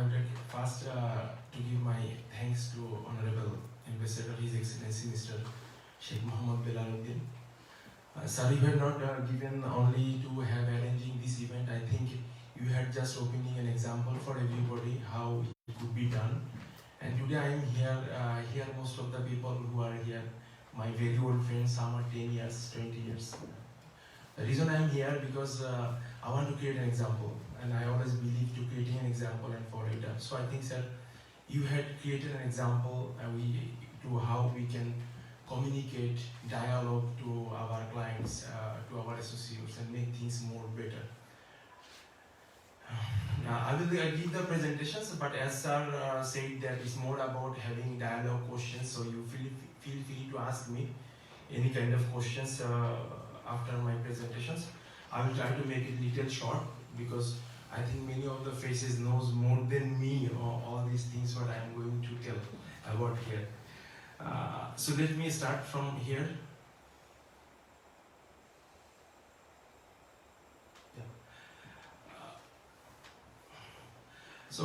would like first to give my thanks to Honorable Ambassador, His Excellency Mr. Sheikh Mohammed Belaluddin. Sir, you had not given only to have arranging this event. I think you had just opening an example for everybody how it could be done. And today I am here. Here most of the people who are here, my very old friends, some are 10 years, 20 years. The reason I am here because I want to create an example, and I always believe to creating an example and follow it up. So I think, sir, you had created an example to how we can communicate, dialogue to our clients, to our associates, and make things more better. I will give the presentations, but as sir said that it's more about having dialogue questions, so you feel free to ask me any kind of questions after my presentations. I will try to make it little short because I think many of the faces knows more than me all these things what I am going to tell about here. So let me start from here. So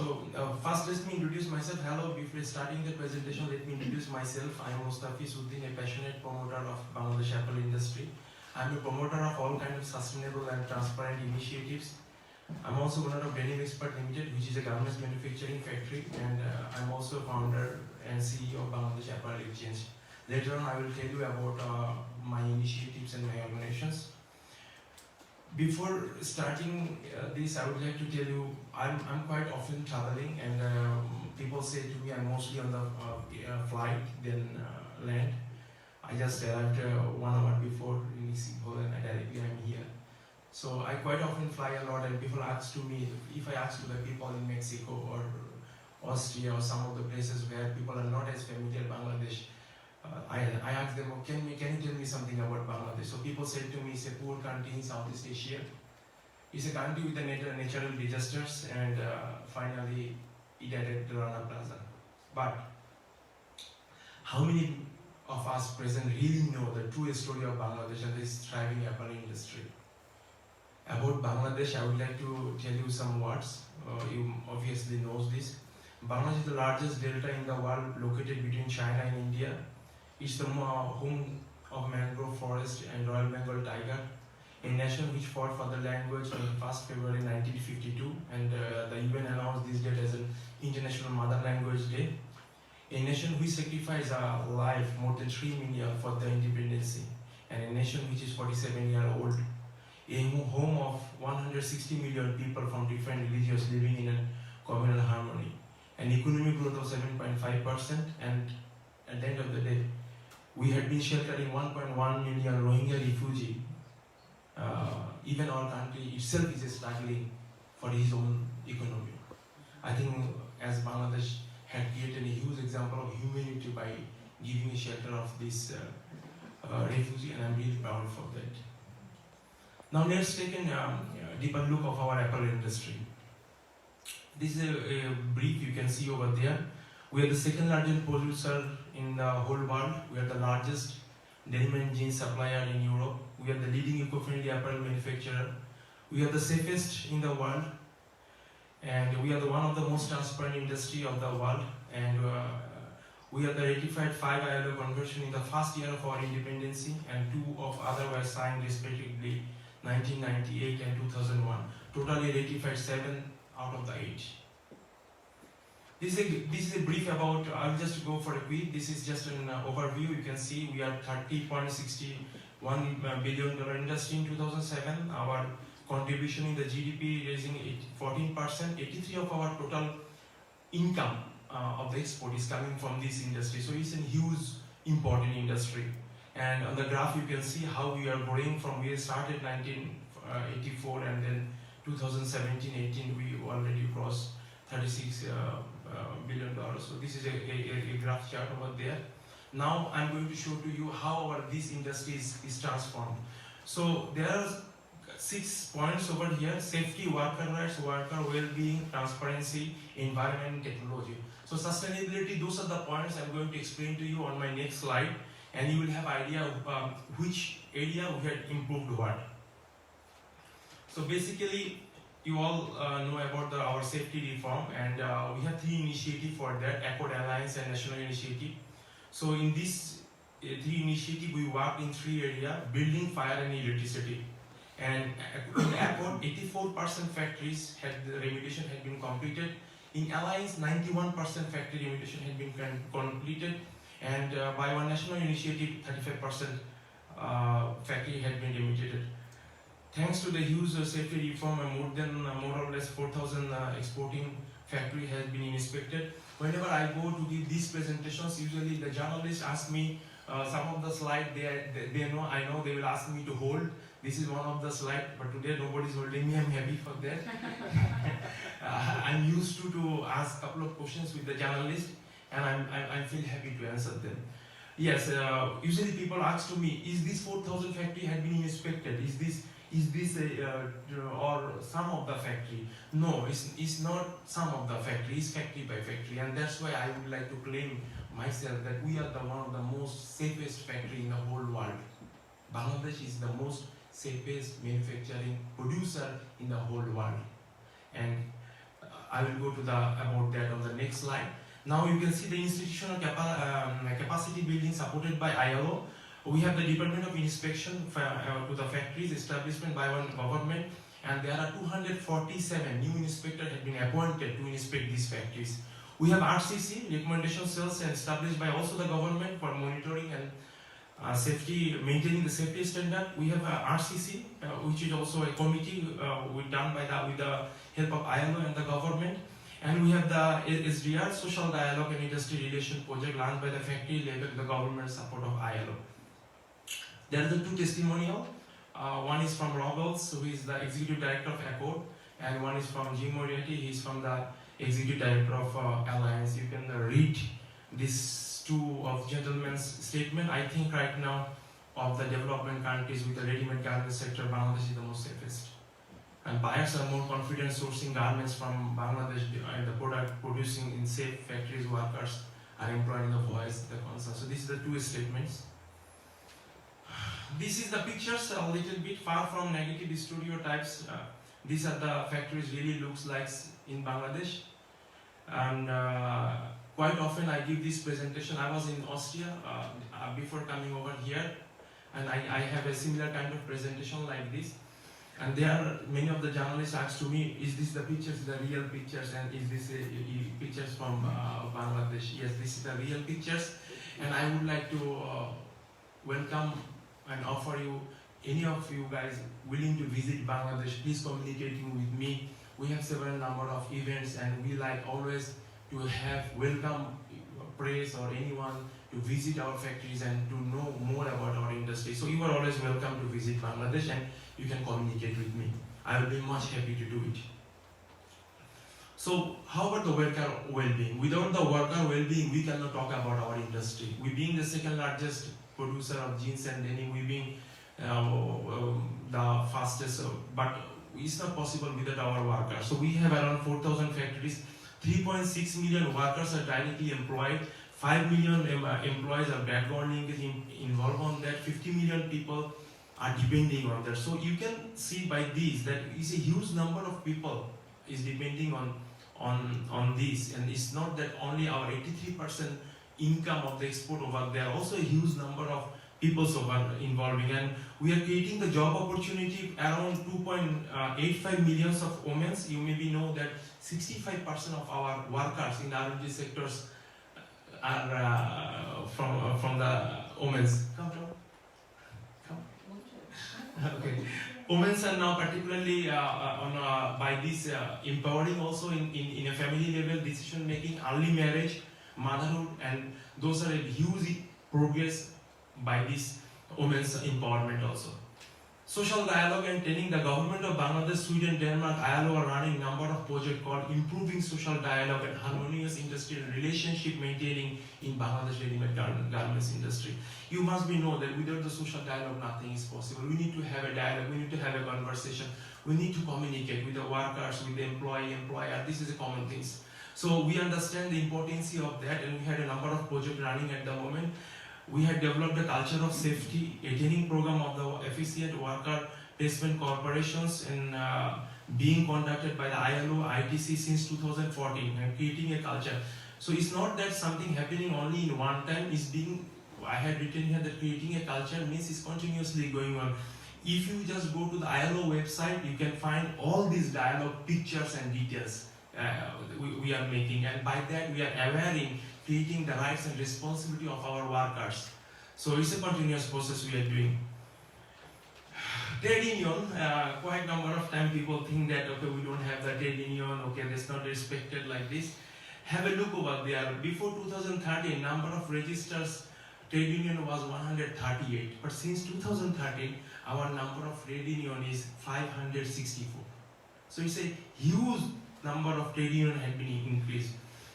first let me introduce myself. Hello, before starting the presentation, let me introduce myself. I am Mostafiz Uddin, a passionate promoter of Bangladesh apparel industry. I am a promoter of all kinds of sustainable and transparent initiatives. I am also owner of Denim Expert Limited, which is a garments manufacturing factory, and I am also founder and CEO of Bangladesh Apparel Exchange. Later on, I will tell you about my initiatives and my organizations. Before starting this, I would like to tell you, I'm quite often traveling, and people say to me I'm mostly on the flight than land. I just arrived 1 hour before in Mexico, and directly I'm here. So I quite often fly a lot, and people ask to me, if I ask to the people in Mexico or Austria or some of the places where people are not as familiar with Bangladesh, I ask them, oh, can you tell me something about Bangladesh? So people say to me, it's a poor country in Southeast Asia. It's a country with the natural disasters, and finally it added the Rana Plaza. But how many of us present really know the true story of Bangladesh and this thriving apparel industry? About Bangladesh, I would like to tell you some words. You obviously know this. Bangladesh is the largest delta in the world, located between China and India. It's the home of mangrove forest and Royal Bengal tiger, a nation which fought for the language on 1st February 1952, and the UN announced this date as an International Mother Language Day. A nation which sacrificed a life more than 3 million for the independence, and a nation which is 47 years old. A home of 160 million people from different religions living in a communal harmony. An economic growth of 7.5%, and at the end of the day, we had been sheltering 1.1 million Rohingya refugees. Even our country itself is struggling for its own economy. I think as Bangladesh had created a huge example of humanity by giving a shelter of this refugee, and I'm really proud for that. Now let's take a deeper look of our apparel industry. This is a brief you can see over there. We are the second largest producer in the whole world. We are the largest denim and jeans supplier in Europe. We are the leading eco-friendly apparel manufacturer. We are the safest in the world, and we are one of the most transparent industry of the world. And we are the ratified 5 ILO convention in the first year of our independence, and 2 of other were signed respectively 1998 and 2001. Totally ratified 7 out of the 8. This is a brief about, I'll just go for a quick. This is just an overview. You can see we are $30.61 billion industry in 2007. Our contribution in the GDP raising 14%. 83 of our total income of the export is coming from this industry. So it's a huge, important industry. And on the graph you can see how we are growing from, we started 1984, and then 2017-18 we already crossed $36 billion. So this is a graph chart over there. Now I'm going to show to you how this industry is transformed. So there are 6 points over here: safety, worker rights, worker well-being, transparency, environment, technology. So sustainability, those are the points I'm going to explain to you on my next slide, and you will have idea of which area we had improved what. So basically, you all know about our safety reform, and we have 3 initiatives for that: Accord Alliance and National Initiative. So in this 3 initiative, we worked in 3 areas: building, fire, and electricity. And in Accord, 84% factories the remediation had been completed. In Alliance, 91% factory remediation had been completed, and by one national initiative, 35% factory had been remediated. Thanks to the huge safety reform, more or less 4,000 exporting factory has been inspected. Whenever I go to give these presentations, usually the journalists ask me some of the slides. I know they will ask me to hold. This is one of the slides, but today nobody is holding me. I'm happy for that. I'm used to ask a couple of questions with the journalist, and I feel happy to answer them. Yes, usually people ask to me, is this 4,000 factory had been inspected? Is this or some of the factory? No, it's not some of the factory. It's factory by factory, and that's why I would like to claim myself that we are one of the most safest factory in the whole world. Bangladesh is the most safest manufacturing producer in the whole world, and I will go to about that on the next slide. Now you can see the institutional capacity building supported by ILO. We have the Department of Inspection to the factories establishment by one government, and there are 247 new inspectors have been appointed to inspect these factories. We have RCC, recommendation cells, established by also the government for monitoring and maintaining the safety standard. We have RCC, which is also a committee done with the help of ILO and the government. And we have the SDR, Social Dialogue and Industry Relation Project, launched by the factory level, the government support of ILO. There are the 2 testimonials. One is from Robles, who is the Executive Director of Accord, and one is from Jim Moriarty, he is from the Executive Director of Alliance. You can read these 2 of gentlemen's statement. I think right now, of the development countries with the ready-made garment sector, Bangladesh is the most safest. And buyers are more confident sourcing garments from Bangladesh, and the product producing in safe factories, workers are employed in the voice, the concern. So these are the 2 statements. This is the pictures, a little bit far from negative stereotypes. These are the factories really looks like in Bangladesh. And quite often I give this presentation. I was in Austria before coming over here, and I have a similar kind of presentation like this. And there, many of the journalists ask to me, is this the pictures, the real pictures, and is this pictures from Bangladesh? Yes, this is the real pictures, and I would like to welcome and offer you, any of you guys willing to visit Bangladesh, please communicating with me. We have several number of events, and we like always to have welcome press or anyone to visit our factories and to know more about our industry. So you are always welcome to visit Bangladesh, and you can communicate with me. I will be much happy to do it. So how about the worker well-being? Without the worker well-being, we cannot talk about our industry. We being the second largest producer of jeans and denim, we being the fastest, but it's not possible without our workers. So we have around 4,000 factories, 3.6 million workers are directly employed, 5 million employees are background involved on that, 50 million people are depending on that. So you can see by this that it's a huge number of people is depending on this, and it's not that only our 83% income of the export over there, also a huge number of people involving, and we are creating the job opportunity around 2.85 million of women. You maybe know that 65% of our workers in the R&D sectors are from the women's. Okay. Women are now particularly by this empowering also in a family level, decision making, early marriage, motherhood, and those are a huge progress by this women's empowerment also. Social dialogue and training. The government of Bangladesh, Sweden, Denmark, ILO are running a number of projects called Improving Social Dialogue and Harmonious Industrial Relationship Maintaining in Bangladesh Ready-Made Garments Industry. You must be know that without the social dialogue, nothing is possible. We need to have a dialogue, we need to have a conversation, we need to communicate with the workers, with the employee, employer. This is a common thing. So we understand the importance of that, and we had a number of projects running at the moment. We had developed a culture of safety, a training program of the efficient worker placement corporations and being conducted by the ILO, ITC since 2014 and creating a culture. So it's not that something happening only in one time. It's being, I had written here that creating a culture means it's continuously going on. If you just go to the ILO website, you can find all these dialogue pictures and details we are making, and by that we are awareing, creating the rights and responsibility of our workers. So it's a continuous process we are doing. Trade union, quite number of time people think that okay, we don't have the trade union, okay, that's not respected like this. Have a look over there. Before 2013, number of registers trade union was 138, but since 2013, our number of trade union is 564. So it's a huge number of trade union had been increased.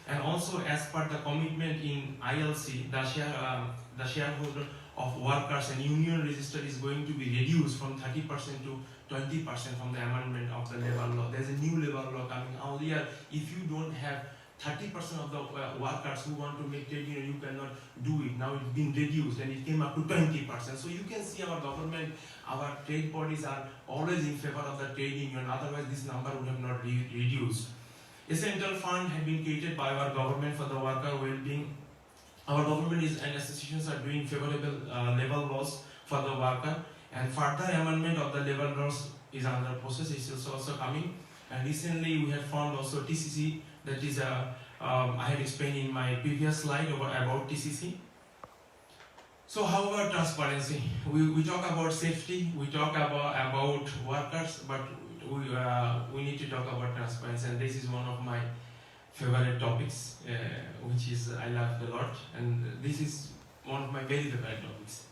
And also, as per the commitment in ILC, the shareholder of workers and union register is going to be reduced from 30% to 20% from the amendment of the labor law. There's a new labor law coming out here. If you don't have 30% of the workers who want to make trade union, you cannot do it. Now it's been reduced and it came up to 20%. So you can see our government, our trade bodies are always in favor of the trade union. Otherwise, this number would have not reduced. A central fund had been created by our government for the worker well-being. Our government and associations are doing favorable labor laws for the worker, and further amendment of the labor laws is under process. It's also coming. And recently we have found also TCC. That is, I had explained in my previous slide about TCC. So how about transparency? We talk about safety, we talk about workers, but we need to talk about transparency, and this is one of my favorite topics, which is I love a lot, and this is one of my very favorite topics.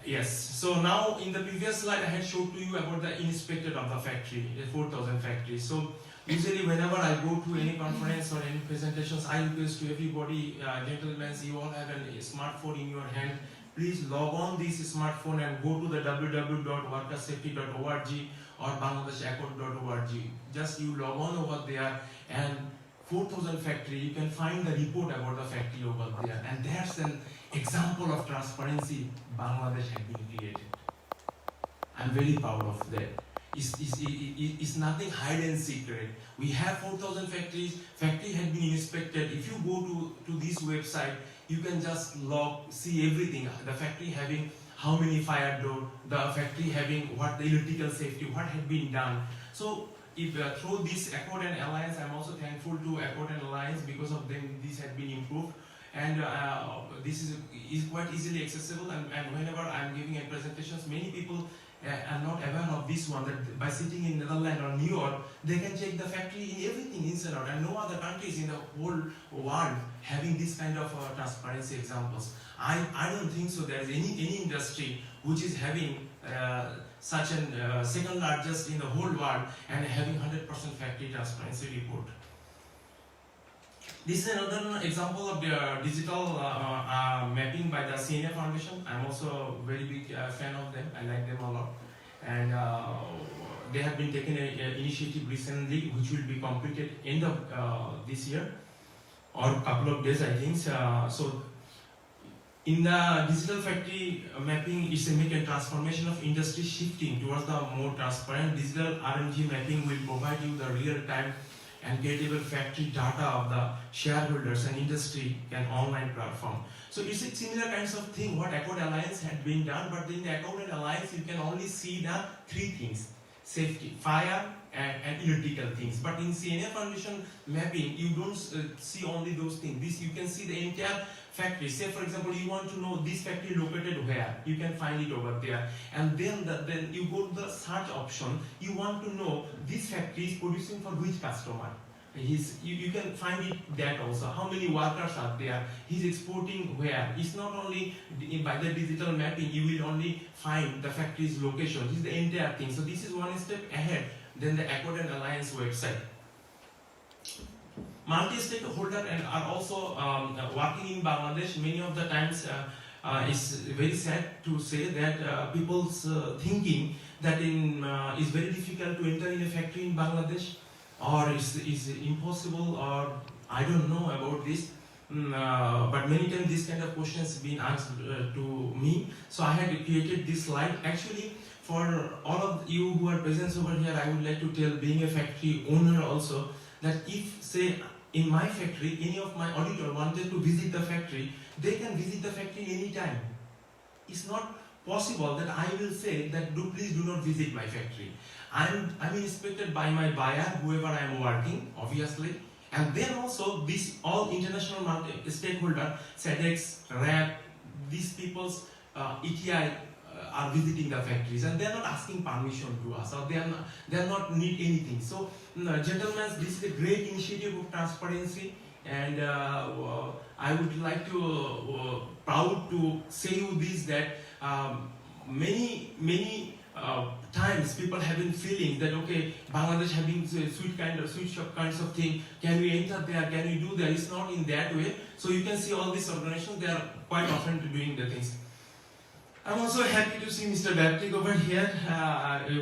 Yes, so now in the previous slide I had showed to you about the inspector of the factory, the 4,000 factories. So usually whenever I go to any conference or any presentations, I request to everybody, gentlemen, you all have a smartphone in your hand. Please log on this smartphone and go to the www.workersafety.org or bangladeshaccord.org. Just you log on over there, and 4,000 factory, you can find the report about the factory over there. And that's an example of transparency Bangladesh has been created. I'm very proud of that. It's nothing hide and secret. We have 4,000 factories. Factory had been inspected. If you go to this website, you can just see everything. The factory having how many fire door, the factory having what the electrical safety, what had been done. So if through this Accord and Alliance, I'm also thankful to Accord and Alliance, because of them this had been improved. And this is quite easily accessible, and whenever I'm giving a presentations, many people are not aware of this one, that by sitting in Netherlands or New York, they can check the factory in everything inside out, and no other countries in the whole world having this kind of transparency examples. I don't think so there's any industry which is having such a second largest in the whole world and having 100% factory transparency report. This is another example of the digital mapping by the CNA Foundation. I'm also a very big fan of them. I like them a lot. And they have been taking an initiative recently, which will be completed end of this year, or a couple of days, I think. So in the digital factory mapping, it's a make a transformation of industry shifting towards the more transparent digital RMG mapping will provide you the real-time and credible factory data of the shareholders and industry can online platform. So it's a similar kinds of thing what Accord Alliance had been done, but in the Accord Alliance you can only see the three things: safety, fire, and electrical things. But in CNA Foundation mapping, you don't see only those things. This you can see the entire factory. Say for example, you want to know this factory located where, you can find it over there. And then you go to the search option. You want to know this factory is producing for which customer. You can find it that also. How many workers are there? He's exporting where? It's not only by the digital mapping. You will only find the factory's location. This is the entire thing. So this is one step ahead than the Accord and Alliance website. Multi-stakeholder and are also working in Bangladesh. Many of the times it's very sad to say that people's thinking that it's very difficult to enter in a factory in Bangladesh, or is impossible, or I don't know about this. But many times this kind of questions been asked to me. So I had created this slide. Actually, for all of you who are present over here, I would like to tell, being a factory owner also, that if, say, in my factory, any of my auditor wanted to visit the factory, they can visit the factory anytime. It's not possible that I will say that please do not visit my factory. I'm inspected by my buyer, whoever I am working, obviously, and then also these all international stakeholders, SEDEX, RAP, these people's ETI are visiting the factories, and they are not asking permission to us, or they are not need anything. So, gentlemen, this is a great initiative of transparency, and I would like to proud to say you this, that many times people have been feeling that okay, Bangladesh having sweet shop kinds of thing, can we enter there, can we do that? It's not in that way. So you can see all these organizations, they are quite often doing the things. I'm also happy to see Mr. Baptik over here.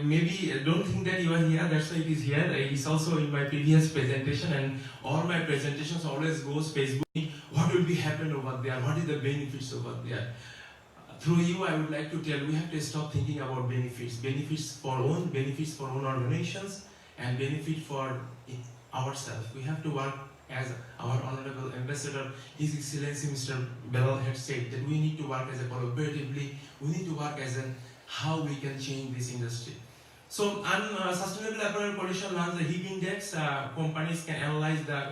Maybe don't think that you are here, that's why it is here. He's also in my previous presentation, and all my presentations always goes Facebook. What will be happen over there? What is the benefits over there? Through you, I would like to tell, we have to stop thinking about benefits. Benefits for own organizations, and benefit for ourselves. We have to work as our Honorable Ambassador, His Excellency Mr. Belal had said, that we need to work as a collaboratively, we need to work as a how we can change this industry. So, Sustainable Apparel Coalition runs the HEAP Index. Companies can analyze the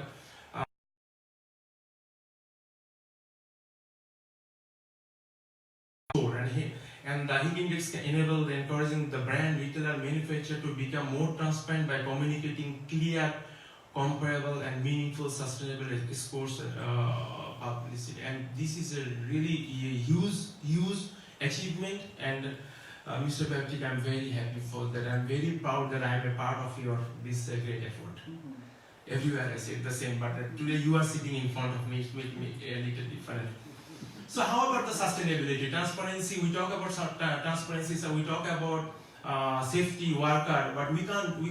and the HEAP Index can enable encouraging the brand, retailer, manufacturer to become more transparent by communicating clear, comparable and meaningful sustainable scores publicity, and this is a really huge achievement. And Mr. Baptik, I'm very happy for that. I'm very proud that I am a part of this great effort. Everywhere I say the same, but today you are sitting in front of me, it makes me a little different. So how about the sustainability, transparency? We talk about transparency, so we talk about safety, worker, but we can't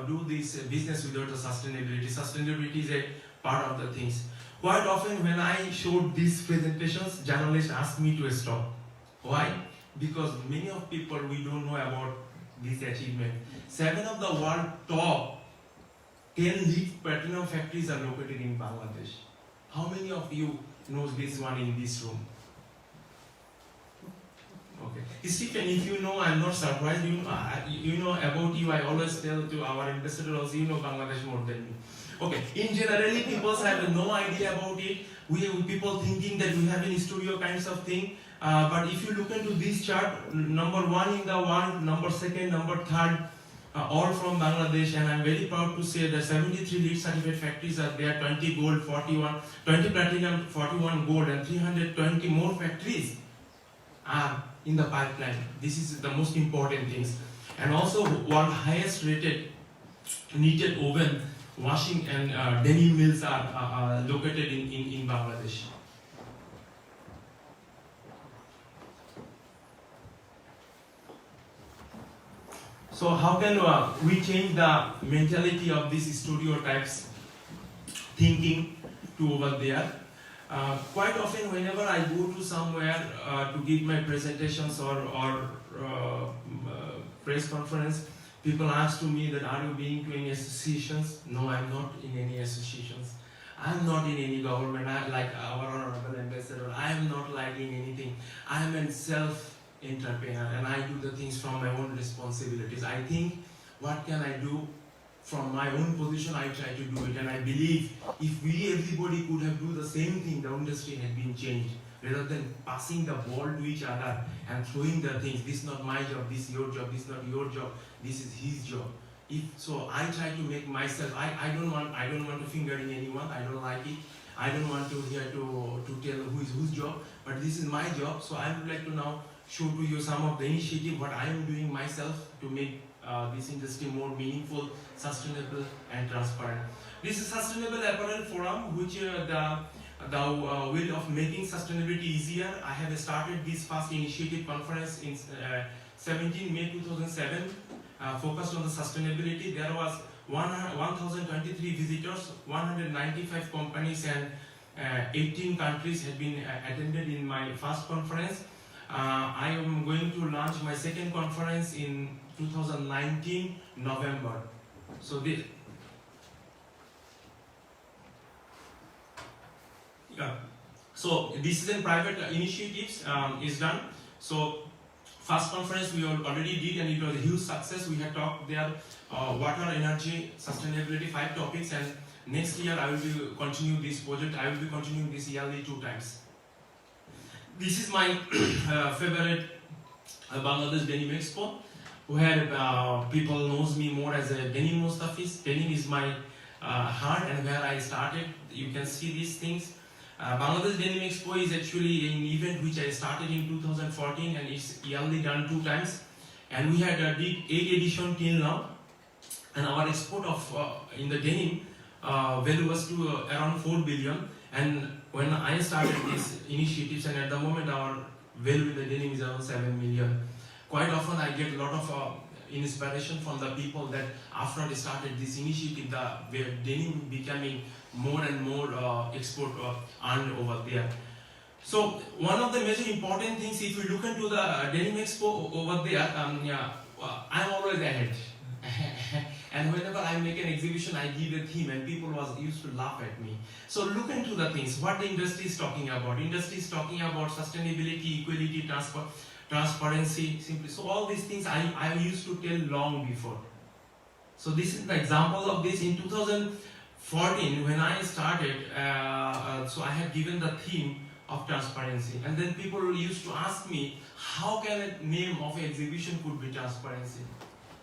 do this business without the sustainability. Sustainability is a part of the things. Quite often when I showed these presentations, journalists ask me to stop. Why? Because many of people, we don't know about this achievement. 7 of the world top 10 lead platinum factories are located in Bangladesh. How many of you knows this one in this room? Okay. Stephen, if you know, I'm not surprised. You know about you. I always tell to our ambassador also, you know Bangladesh more than me. Okay. In generally, people have no idea about it. We have people thinking that we have in studio kinds of thing. But if you look into this chart, number 1 in the world, number 2nd, number 3rd, all from Bangladesh, and I'm very proud to say that 73 LEED certified factories are there, 20 gold, 20 platinum, 41 gold, and 320 more factories are in the pipeline. This is the most important things. And also world highest rated knitted oven, washing and denim mills are located in Bangladesh. So how can we change the mentality of these stereotypes thinking to over there? Quite often whenever I go to somewhere to give my presentations or press conference, people ask to me that are you being to any associations? No, I'm not in any associations. I'm not in any government, like our Honorable Ambassador. I'm not liking anything. I'm a self-entrepreneur and I do the things from my own responsibilities. I think, what can I do? From my own position, I try to do it, and I believe if everybody could have do the same thing, the industry had been changed. Rather than passing the ball to each other and throwing the things, this is not my job, this is your job, this is not your job, this is his job. So I try to make myself, I don't want to finger in anyone, I don't like it. I don't want to here to tell who is whose job, but this is my job. So I would like to now show to you some of the initiative what I am doing myself to make this industry more meaningful, sustainable and transparent. This is Sustainable Apparel Forum, which the way of making sustainability easier. I have started this first initiative conference in 17 May 2007, focused on the sustainability. There was 1,023 visitors, 195 companies and 18 countries had been attended in my first conference. I am going to launch my second conference in 2019 November. So this, yeah. So this is a private initiatives is done. So first conference we already did and it was a huge success. We had talked there water, energy, sustainability, 5 topics, and next year I will be continue this project. I will be continuing this yearly 2 times. This is my favorite Bangladesh Denim Expo, where people knows me more as a Denim Mostafiz. Denim is my heart and where I started. You can see these things. Bangladesh Denim Expo is actually an event which I started in 2014 and it's yearly done 2 times. And we had did 8 editions till now. And our export of in the denim value was to around 4 billion. And when I started these initiatives, and at the moment our value in the denim is around 7 million. Quite often I get a lot of inspiration from the people that after I started this initiative, the denim becoming more and more export earned over there. So one of the major important things, if you look into the Denim Expo over there, I'm always ahead. And whenever I make an exhibition, I give a theme and people used to laugh at me. So look into the things, what the industry is talking about. Industry is talking about sustainability, equality, transparency, simply. So all these things I used to tell long before. So this is the example of this. In 2014, when I started, so I had given the theme of transparency. And then people used to ask me, how can a name of an exhibition could be transparency?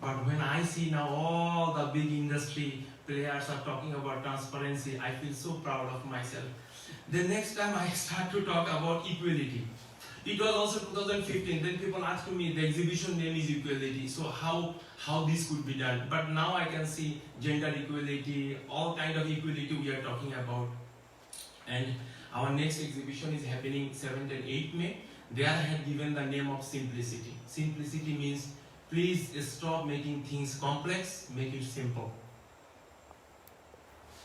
But when I see now all the big industry players are talking about transparency, I feel so proud of myself. The next time I start to talk about equality. It was also 2015, then people asked me, the exhibition name is equality, so how this could be done? But now I can see gender equality, all kind of equality we are talking about. And our next exhibition is happening 7th and 8th May. There I had given the name of simplicity. Simplicity means please stop making things complex, make it simple.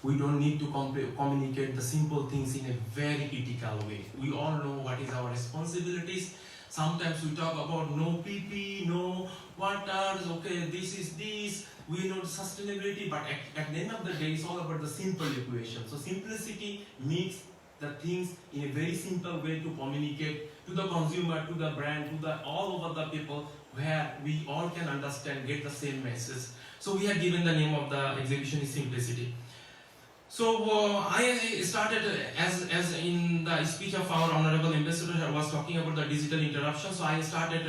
We don't need to communicate the simple things in a very critical way. We all know what is our responsibilities. Sometimes we talk about no PP, no waters, okay, this is this, we know sustainability, but at the end of the day, it's all about the simple equation. So simplicity makes the things in a very simple way to communicate to the consumer, to the brand, to the all over the people, where we all can understand, get the same message. So we have given the name of the exhibition is simplicity. So I started as in the speech of our Honorable Ambassador was talking about the digital interruption. So I started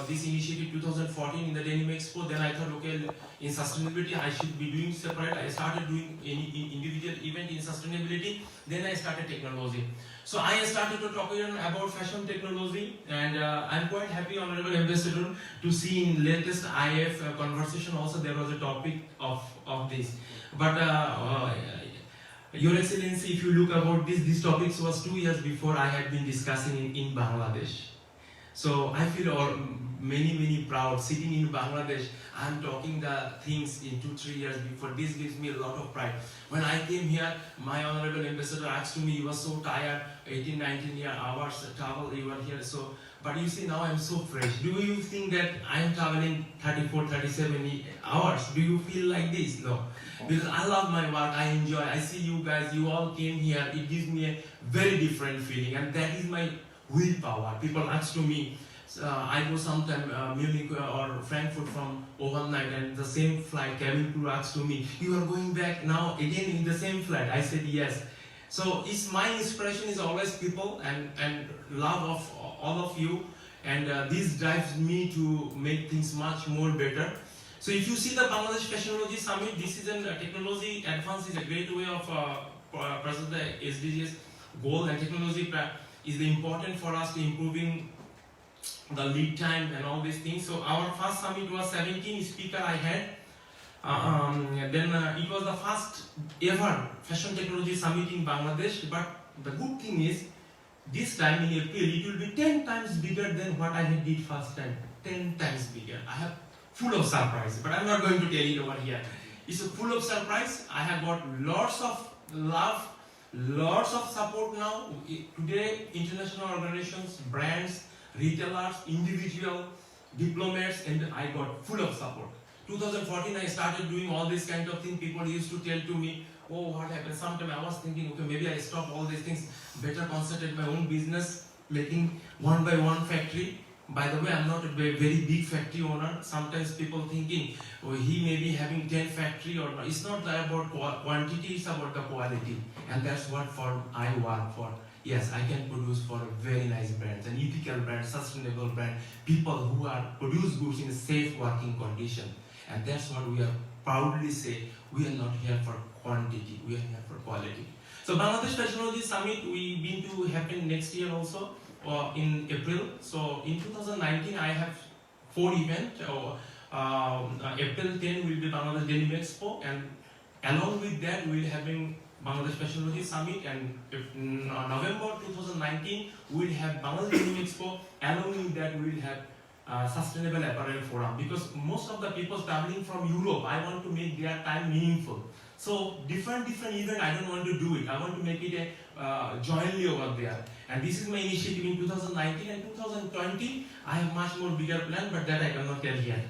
this initiative 2014 in the Denim Expo. Then I thought, okay, in sustainability I should be doing separate. I started doing any individual event in sustainability. Then I started technology. So I started to talk about fashion technology, and I'm quite happy, Honorable Ambassador, to see in latest IF conversation also there was a topic of this. But Your Excellency, if you look about this topic was 2 years before I had been discussing in Bangladesh. So I feel many proud sitting in Bangladesh. I'm talking the things in 2-3 years before. This gives me a lot of pride. When I came here, my Honorable Ambassador asked me, he was so tired, 18-19 hours travel, you were here. So, but you see now I'm so fresh. Do you think that I'm traveling 34-37 hours? Do you feel like this? No. Because I love my work, I enjoy, I see you guys, you all came here, it gives me a very different feeling, and that is my willpower. People ask to me, I go sometime Munich or Frankfurt from overnight, and the same flight, cabin crew asks to me, you are going back now again in the same flight? I said yes. So it's my inspiration is always people and love of all of you, and this drives me to make things much more better. So if you see the Bangladesh Fashionology Summit, this is a technology advance is a great way of present the SDGs goal, and technology is important for us to improving the lead time and all these things. So our first summit was 17 speaker I had. Then it was the first ever fashion technology summit in Bangladesh. But the good thing is, this time in April it will be 10 times bigger than what I had did first time. 10 times bigger. I have full of surprise, but I'm not going to tell it over here. It's full of surprise. I have got lots of love, lots of support now. Today, international organizations, brands, retailers, individual, diplomats, and I got full of support. 2014 I started doing all these kind of things. People used to tell to me, oh, what happened? Sometimes I was thinking, okay, maybe I stop all these things, better concentrate my own business, making one by one factory. By the way, I'm not a very big factory owner. Sometimes people thinking, oh, he may be having 10 factory or not. It's not about quantity, it's about the quality. And that's what I work for. Yes, I can produce for a very nice brand, an ethical brand, sustainable brand, people who are produce goods in a safe working condition. And that's what we are proudly say, we are not here for quantity, we are here for quality. So Bangladesh Technology Summit, we been to happen next year also, in April. So in 2019, I have 4 events. April 10 will be Bangladesh Denim Expo, and along with that, we will having Bangladesh Technology Summit, and in November 2019, we will have Bangladesh Denim Expo. Along with that, we will have Sustainable Apparel Forum, because most of the people traveling from Europe, I want to make their time meaningful. So different event, I don't want to do it. I want to make it a jointly over there. And this is my initiative in 2019 and 2020. I have much more bigger plan, but that I cannot tell here.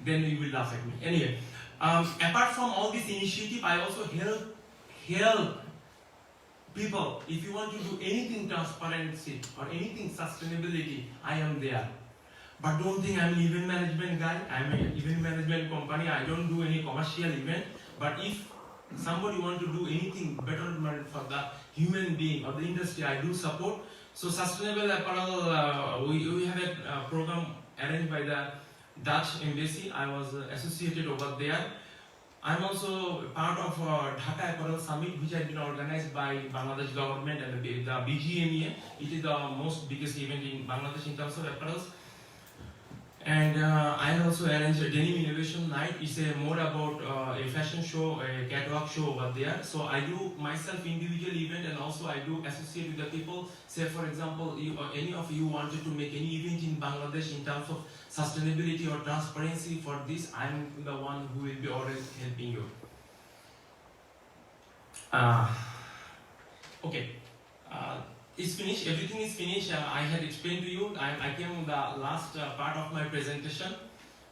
Then you will laugh at me. Anyway, apart from all this initiative, I also help people. If you want to do anything transparency or anything sustainability, I am there. But don't think I'm an event management guy. I'm an event management company. I don't do any commercial event. But if somebody want to do anything betterment for the human being or the industry, I do support. So Sustainable Apparel, we have a program arranged by the Dutch Embassy. I was associated over there. I'm also part of Dhaka Apparel Summit, which has been organized by Bangladesh government and the BGMEA. It is the most biggest event in Bangladesh in terms of apparels. And I also arranged a Denim Innovation Night. It's more about a fashion show, a catwalk show over there. So I do myself individual event, and also I do associate with the people. Say for example, any of you wanted to make any event in Bangladesh in terms of sustainability or transparency, for this I'm the one who will be always helping you. Okay. It's finished, everything is finished. I had explained to you. I came the last part of my presentation,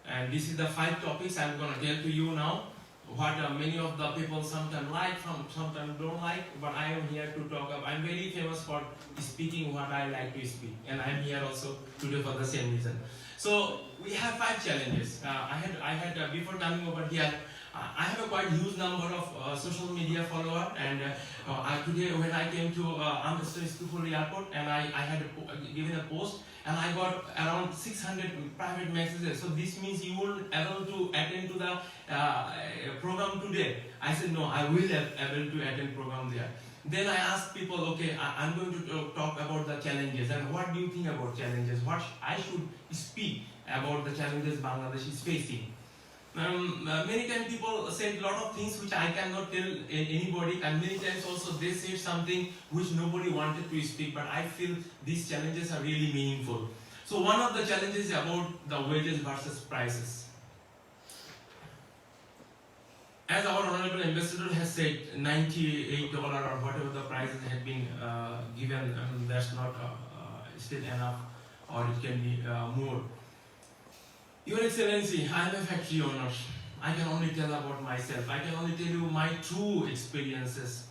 and this is the 5 topics I'm going to tell to you now. What many of the people sometimes like, sometimes don't like, but I am here to talk about. I'm very famous for speaking what I like to speak, and I'm here also today for the same reason. So we have 5 challenges. I had before coming over here, I have a quite huge number of social media followers, and today when I came to Amritsar Schiphol Airport, and I had given a post, and I got around 600 private messages. So this means you will able to attend to the program today. I said no, I will able to attend program there. Then I asked people, okay, I'm going to talk about the challenges, and what do you think about challenges? What I should speak about the challenges Bangladesh is facing. Many times people said a lot of things which I cannot tell anybody, and many times also they said something which nobody wanted to speak, but I feel these challenges are really meaningful. So one of the challenges is about the wages versus prices. As our Honorable Ambassador has said, $98 or whatever the prices had been given, that's not still enough, or it can be more. Your Excellency, I am a factory owner. I can only tell about myself. I can only tell you my true experiences.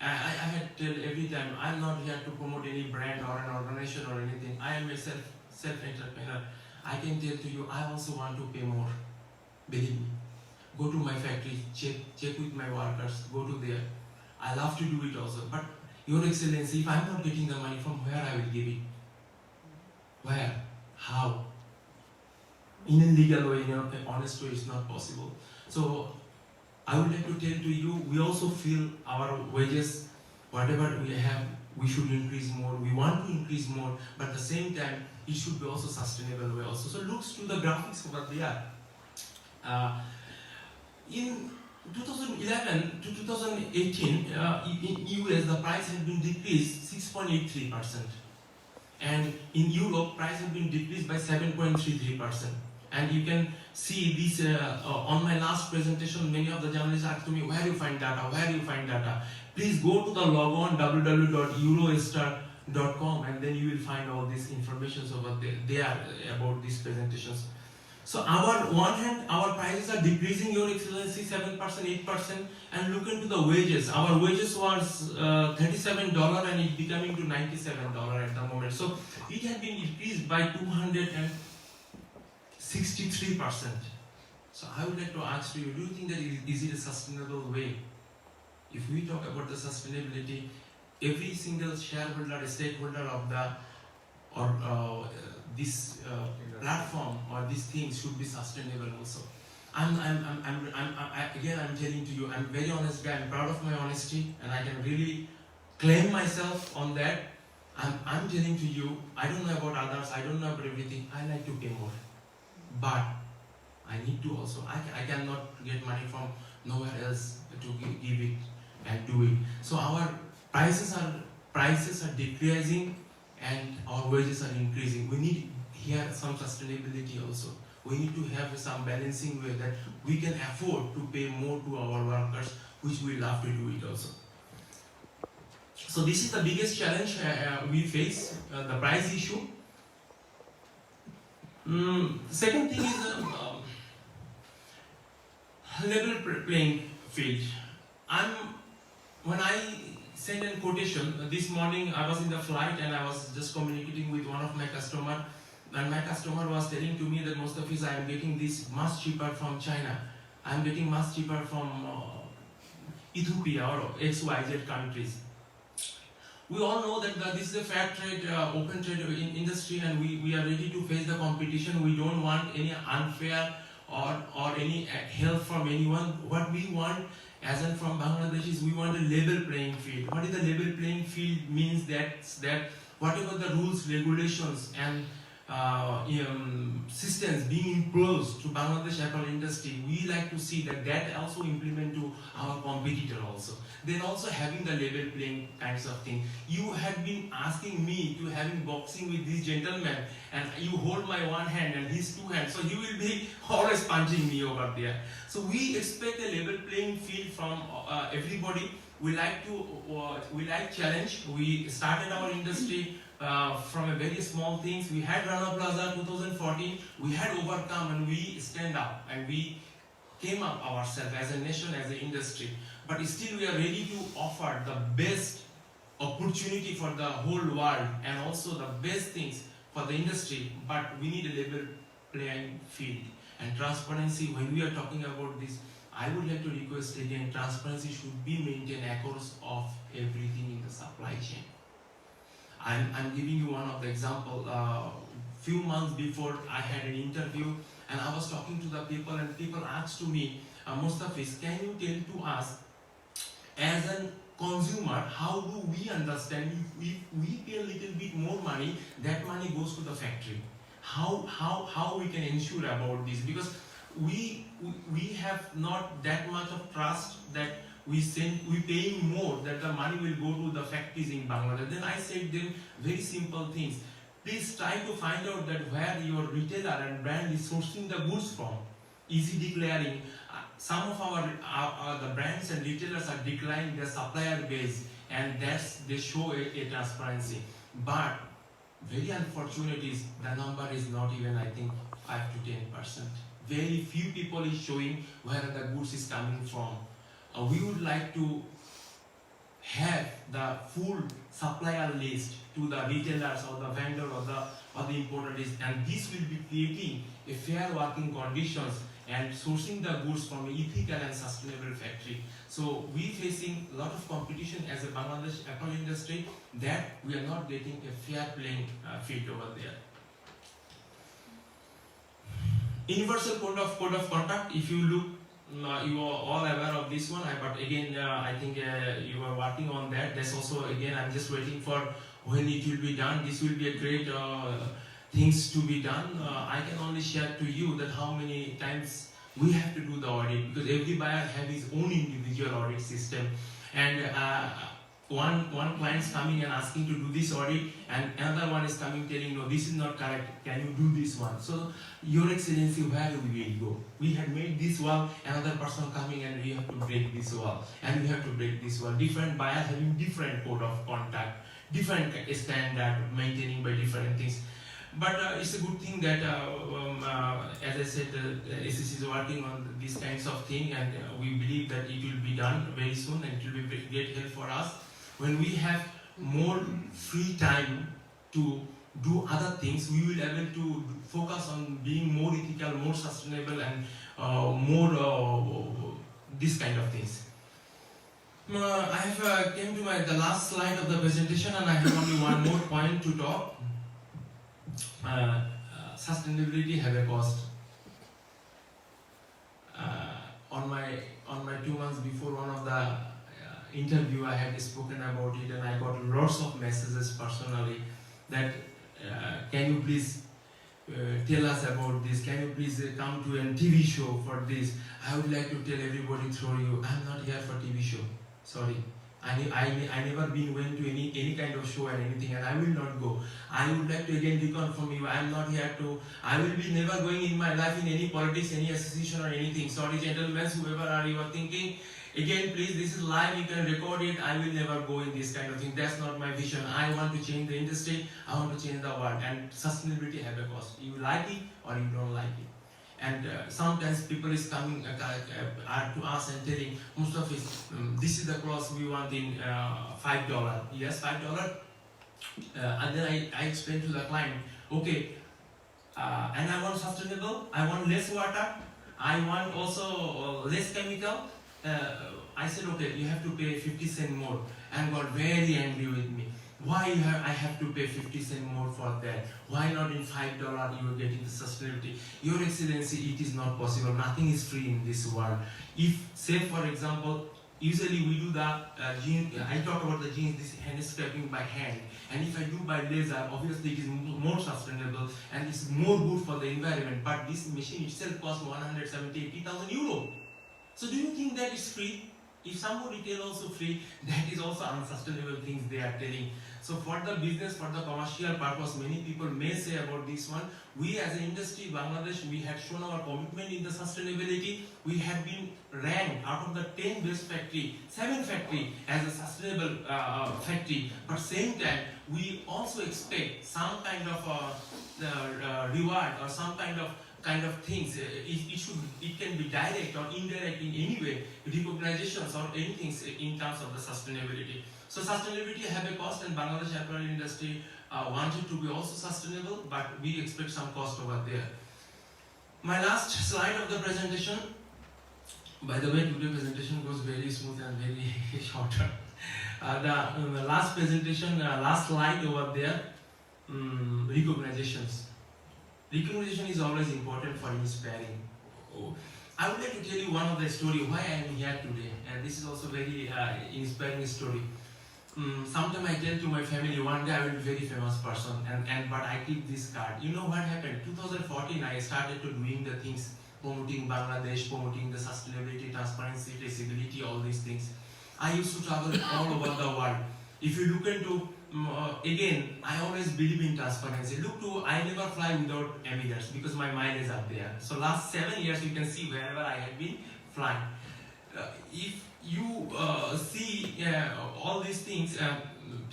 I had tell every time, I'm not here to promote any brand or an organization or anything. I am a self-entrepreneur. I can tell to you, I also want to pay more. Believe me. Go to my factory, check with my workers, go to there. I love to do it also. But Your Excellency, if I'm not getting the money, from where I will give it? Where? How? In a legal way, in an honest way, it's not possible. So I would like to tell to you, we also feel our wages, whatever we have, we should increase more. We want to increase more, but at the same time, it should be also sustainable way also. So looks to the graphics over there. In 2011 to 2018, in US, the price had been decreased 6.83%. And in Europe, price had been decreased by 7.33%. And you can see this on my last presentation, many of the journalists asked me, where you find data, where you find data. Please go to the log on www.eurostar.com .com, and then you will find all these informations over there about these presentations. So on one hand, our prices are decreasing, Your Excellency, 7%, 8%, and look into the wages. Our wages was $37 and it's becoming to $97 at the moment. So it has been increased by 263%. So I would like to ask you, do you think that is it a sustainable way? If we talk about the sustainability, every single shareholder, stakeholder of this platform or these things should be sustainable also. I'm telling to you, I'm very honest guy. I'm proud of my honesty, and I can really claim myself on that. I'm telling to you, I don't know about others, I don't know about everything. I like to pay more, but I need to also. I cannot get money from nowhere else to give it and do it. So our prices are decreasing and our wages are increasing. We need here some sustainability also. We need to have some balancing way that we can afford to pay more to our workers, which we love to do it also. So this is the biggest challenge we face, the price issue. Second thing is level playing field. When I sent a quotation this morning, I was in the flight and I was just communicating with one of my customers, and my customer was telling to me that Mostafiz, I am getting this much cheaper from China. I am getting much cheaper from Ethiopia or XYZ countries. We all know that this is a fair trade, open trade industry, and we are ready to face the competition. We don't want any unfair or any help from anyone. What we want, as in from Bangladesh, is we want a level playing field. What is the level playing field means that whatever the rules, regulations, and systems being imposed to Bangladesh apparel industry, we like to see that also implement to our competitor also. Then also having the level playing kinds of thing. You had been asking me to having boxing with this gentleman, and you hold my one hand and his two hands, so he will be always punching me over there. So we expect a level playing field from everybody. We like challenge. We started our industry from a very small things. We had Rana Plaza 2014. We had overcome and we stand up and we came up ourselves as a nation, as an industry. But still we are ready to offer the best opportunity for the whole world and also the best things for the industry. But we need a level playing field. And transparency, when we are talking about this, I would like to request again, transparency should be maintained across of everything in the supply chain. I'm giving you one of the example. Few months before, I had an interview and I was talking to the people, and people asked to me, Mostafiz, can you tell to us, as a consumer, how do we understand if we pay a little bit more money, that money goes to the factory? How we can ensure about this? Because we have not that much of trust that we paying more, that the money will go to the factories in Bangladesh. Then I said them very simple things. Please try to find out that where your retailer and brand is sourcing the goods from. Is he declaring? Some of the brands and retailers are declaring their supplier base, and they show a transparency. But very unfortunate is the number is not even, I think, 5 to 10%. Very few people is showing where the goods is coming from. We would like to have the full supplier list to the retailers or the vendor or the importer list, and this will be creating a fair working conditions and sourcing the goods from an ethical and sustainable factory. So we facing a lot of competition as a Bangladesh apparel industry that we are not getting a fair playing field over there. Universal code of conduct. If you look, you are all aware of this one, but again, I think you are working on that. That's also, again, I'm just waiting for when it will be done. This will be a great things to be done. I can only share to you that how many times we have to do the audit, because every buyer have his own individual audit system, and one client is coming and asking to do this audit, and another one is coming telling, no, this is not correct, can you do this one? So, Your Excellency, where will we go? We had made this wall, another person coming and we have to break this wall, and we have to break this wall. Different buyers having different code of conduct, different standard, maintaining by different things. But it's a good thing that, as I said, SEC is working on these kinds of things, and we believe that it will be done very soon, and it will be great help for us when we have more free time to do other things. We will be able to focus on being more ethical, more sustainable, and more this kind of things. I have came to the last slide of the presentation, and I have only one more point to talk. Sustainability have a cost. On my 2 months before one of the interview, I had spoken about it, and I got lots of messages personally that can you please tell us about this? Can you please come to a TV show for this? I would like to tell everybody through you, I'm not here for TV show. Sorry. I never went to any kind of show and anything, and I will not go. I would like to again reconfirm you, I am not here to, I will be never going in my life in any politics, any association or anything. Sorry gentlemen, whoever are you are thinking, again please, this is live, you can record it, I will never go in this kind of thing. That's not my vision. I want to change the industry, I want to change the world, and sustainability have a cost. You like it or you don't like it. And sometimes people is coming to us and telling, Mostafiz, this is the clause we want in $5. Yes, $5. And then I explain to the client, okay, and I want sustainable, I want less water, I want also less chemical. I said, okay, you have to pay 50 cents more, and got very angry with me. Why I have to pay 50 cents more for that? Why not in $5 you are getting the sustainability? Your Excellency, it is not possible. Nothing is free in this world. If, say for example, usually we do the jeans, I talk about the jeans, this hand scraping by hand. And if I do by laser, obviously it is more sustainable and it's more good for the environment. But this machine itself costs 170,000 euro. So do you think that is free? If somebody tell also free, that is also unsustainable things they are telling. So for the business, for the commercial purpose, many people may say about this one. We as an industry, Bangladesh, we had shown our commitment in the sustainability. We have been ranked out of the 10 best factory, 7 factory as a sustainable factory. But same time, we also expect some kind of reward or some kind of things. It can be direct or indirect in any way, recognitions or anything in terms of the sustainability. So sustainability have a cost, and Bangladesh apparel industry wanted to be also sustainable, but we expect some cost over there. My last slide of the presentation. By the way, today's presentation goes very smooth and very shorter. The last presentation, last slide over there, recognitions. Recognition is always important for inspiring. I would like to tell you one of the story why I am here today, and this is also very inspiring story. Sometimes I tell to my family, one day I will be very famous person, but I keep this card. You know what happened? 2014 I started to doing the things, promoting Bangladesh, promoting the sustainability, transparency, traceability, all these things. I used to travel all over the world. If you look into again, I always believe in transparency. I never fly without evidence because my mind is up there. So last 7 years, you can see wherever I have been flying. If you see all these things,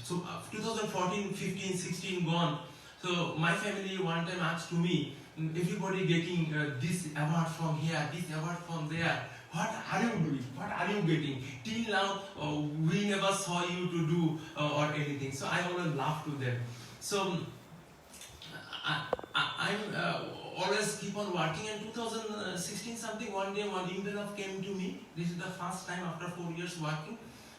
so 2014, 15, 16 gone. So my family one time asked to me, everybody getting this award from here, this award from there. What are you doing? What are you getting? Till now, we never saw you to do or anything. So I always laugh to them. So I'm always keep on working. And 2016 something, one day one envelope came to me. This is the first time after 4 years working.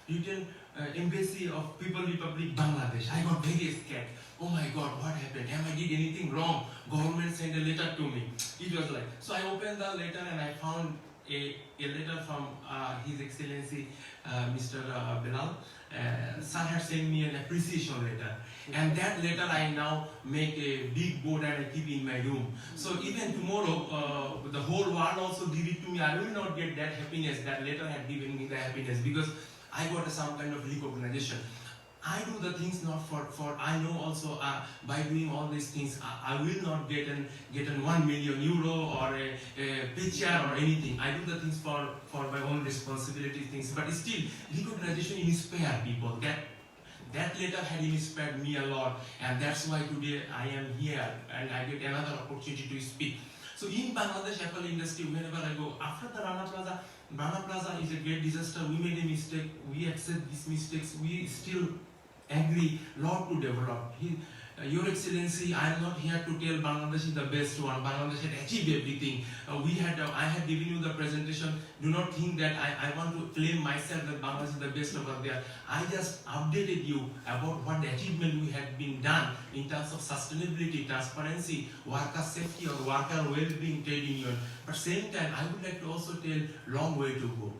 Written Embassy of People Republic Bangladesh. I got very scared. Oh my God, what happened? Have I did anything wrong? Government sent a letter to me. It was like, so I opened the letter and I found a letter from His Excellency Mr. Bilal. Sir had sent me an appreciation letter, and that letter I now make a big board and I keep in my room. So even tomorrow, the whole world also give it to me. I will not get that happiness. That letter had given me the happiness because I got some kind of recognition. I do the things not for I know also by doing all these things I will not get an 1 million euro or a picture or anything. I do the things for my own responsibility things, but still recognition inspire people. That letter had inspired me a lot, and that's why today I am here and I get another opportunity to speak. So in Bangladesh apparel industry, whenever I go, after the Rana Plaza is a great disaster. We made a mistake. We accept these mistakes. We still agree lot to develop. Your Excellency, I am not here to tell Bangladesh is the best one. Bangladesh had achieved everything. I had given you the presentation. Do not think that I want to claim myself that Bangladesh is the best over there. I just updated you about what the achievement we had been done in terms of sustainability, transparency, worker safety or worker well-being, trade union. But same time, I would like to also tell long way to go.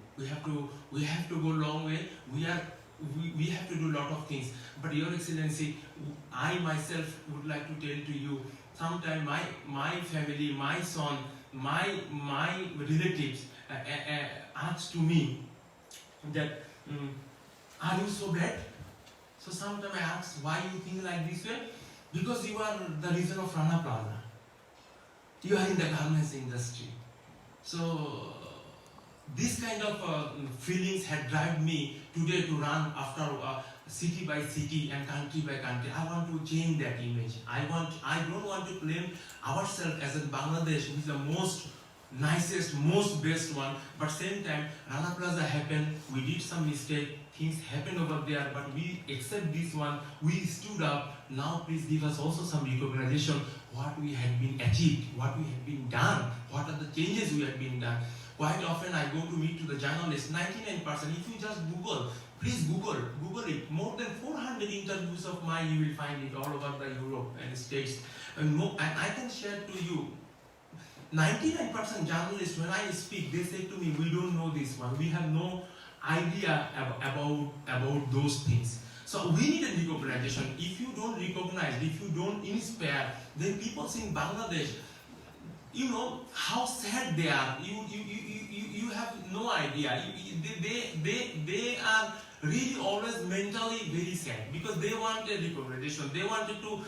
We have to go long way. We have to do a lot of things. But Your Excellency, I myself would like to tell to you, sometime my family, my son, my relatives ask to me that, are you so bad? So sometimes I ask, why you think like this way? Because you are the reason of Rana Plaza. You are in the garments industry. So this kind of feelings had driven me today to run after city by city and country by country. I want to change that image. I don't want to claim ourselves as in Bangladesh, which is the most nicest, most best one. But same time, Rana Plaza happened. We did some mistake. Things happened over there, but we accept this one. We stood up. Now please give us also some recognition. What we had been achieved, what we had been done, what are the changes we had been done. Quite often I go to meet to the journalists, 99%, if you just Google, please Google it. More than 400 interviews of mine, you will find it all over the Europe and States. And I can share to you, 99% journalists, when I speak, they say to me, we don't know this one. We have no idea about those things. So we need a recognition. If you don't recognize, if you don't inspire, then people in Bangladesh, you know how sad they are. You have no idea. They are really always mentally very sad because they wanted recognition. They wanted to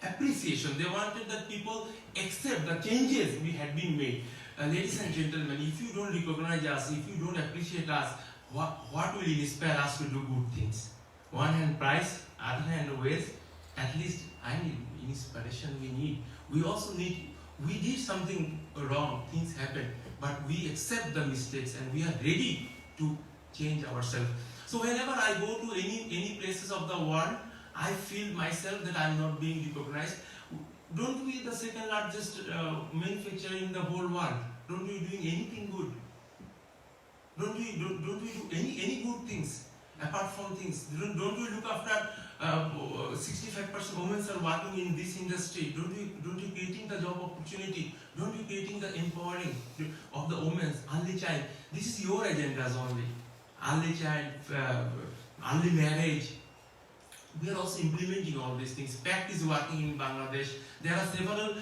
appreciation. They wanted that people accept the changes we had been made. Ladies and gentlemen, if you don't recognize us, if you don't appreciate us, what will inspire us to do good things? One hand prize, other hand waste. At least I need inspiration. We need. We also need. We did something wrong, things happen, but we accept the mistakes and we are ready to change ourselves. So whenever I go to any places of the world, I feel myself that I am not being recognized. Don't we the second largest manufacturer in the whole world? Don't we doing anything good? Don't we do any good things apart from things? Don't we look after 65% women are working in this industry? Don't you creating the job opportunity? Don't you creating the empowering of the women, early child? This is your agendas only. Early child, early marriage. We are also implementing all these things. PACT is working in Bangladesh. There are several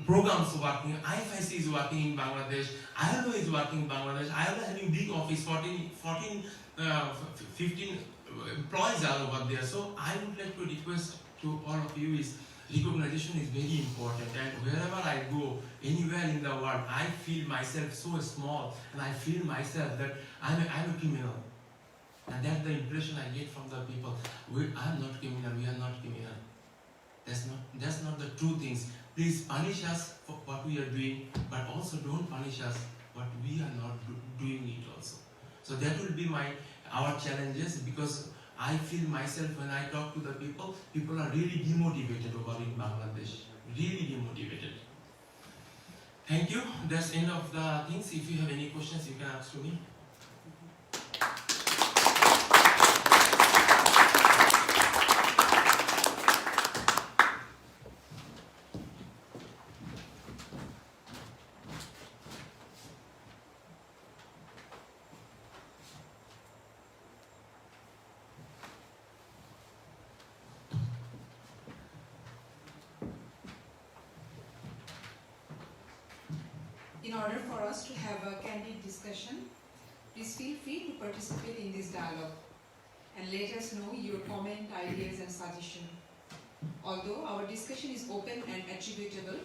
programs working. IFIC is working in Bangladesh. ILO is working in Bangladesh. ILO having big office, 15 employees are over there. So I would like to request to all of you is recognition is very important, and wherever I go, anywhere in the world, I feel myself so small and I feel myself that I'm a criminal. And that's the impression I get from the people. I'm not criminal, we are not criminal. That's not the true things. Please punish us for what we are doing, but also don't punish us what we are not doing it also. So that will be our challenges, because I feel myself when I talk to the people are really demotivated over in Bangladesh. Really demotivated. Thank you. That's the end of the things. If you have any questions, you can ask to me. In order for us to have a candid discussion, please feel free to participate in this dialogue and let us know your comment, ideas and suggestions. Although our discussion is open and attributable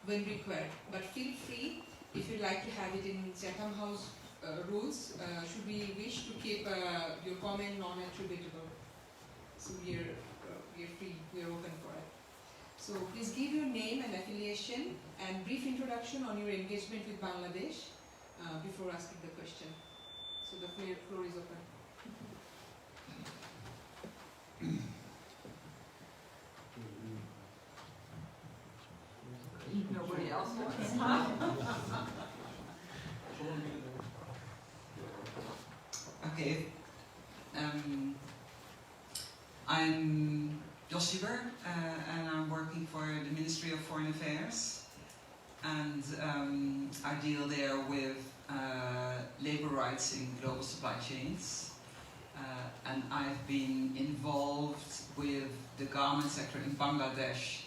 when required, but feel free, if you like to have it in Chatham House rules, should we wish to keep your comment non-attributable. So we're free, we're open for it. So please give your name and affiliation and brief introduction on your engagement with Bangladesh before asking the question. So the floor is open. Nobody else wants. Okay. I'm Jossiber, and I'm working for the Ministry of Foreign Affairs, and I deal there with labor rights in global supply chains, and I've been involved with the garment sector in Bangladesh,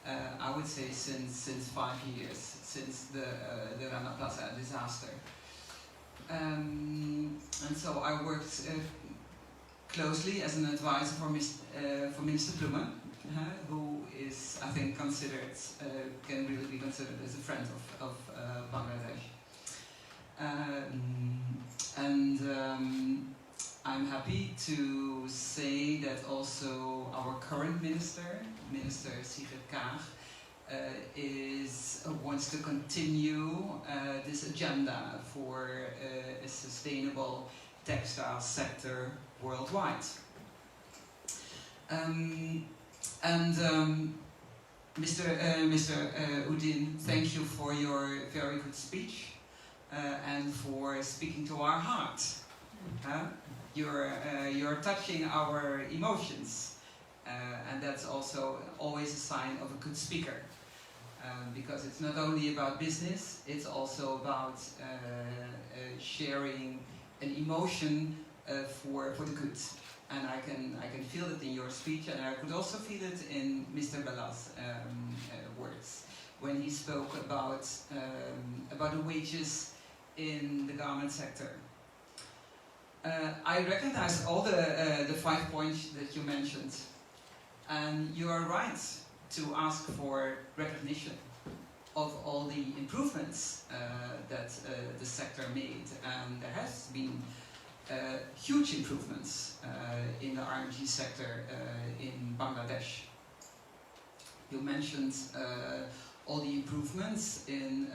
I would say since 5 years, since the Rana Plaza disaster. And so I worked closely as an advisor for Minister Plume, who is, I think, considered, can really be considered as a friend of Bangladesh. I'm happy to say that also our current minister, Minister Sigrid Kaag, wants to continue this agenda for a sustainable textile sector worldwide. Mr. Uddin, thank you for your very good speech and for speaking to our heart. You're touching our emotions, and that's also always a sign of a good speaker. Because it's not only about business, it's also about sharing an emotion for the good. And I can feel it in your speech, and I could also feel it in Mr. Bella's words when he spoke about the wages in the garment sector. I recognize all the 5 points that you mentioned, and you are right to ask for recognition of all the improvements that the sector made, and there has been huge improvements in the RMG sector in Bangladesh. You mentioned all the improvements in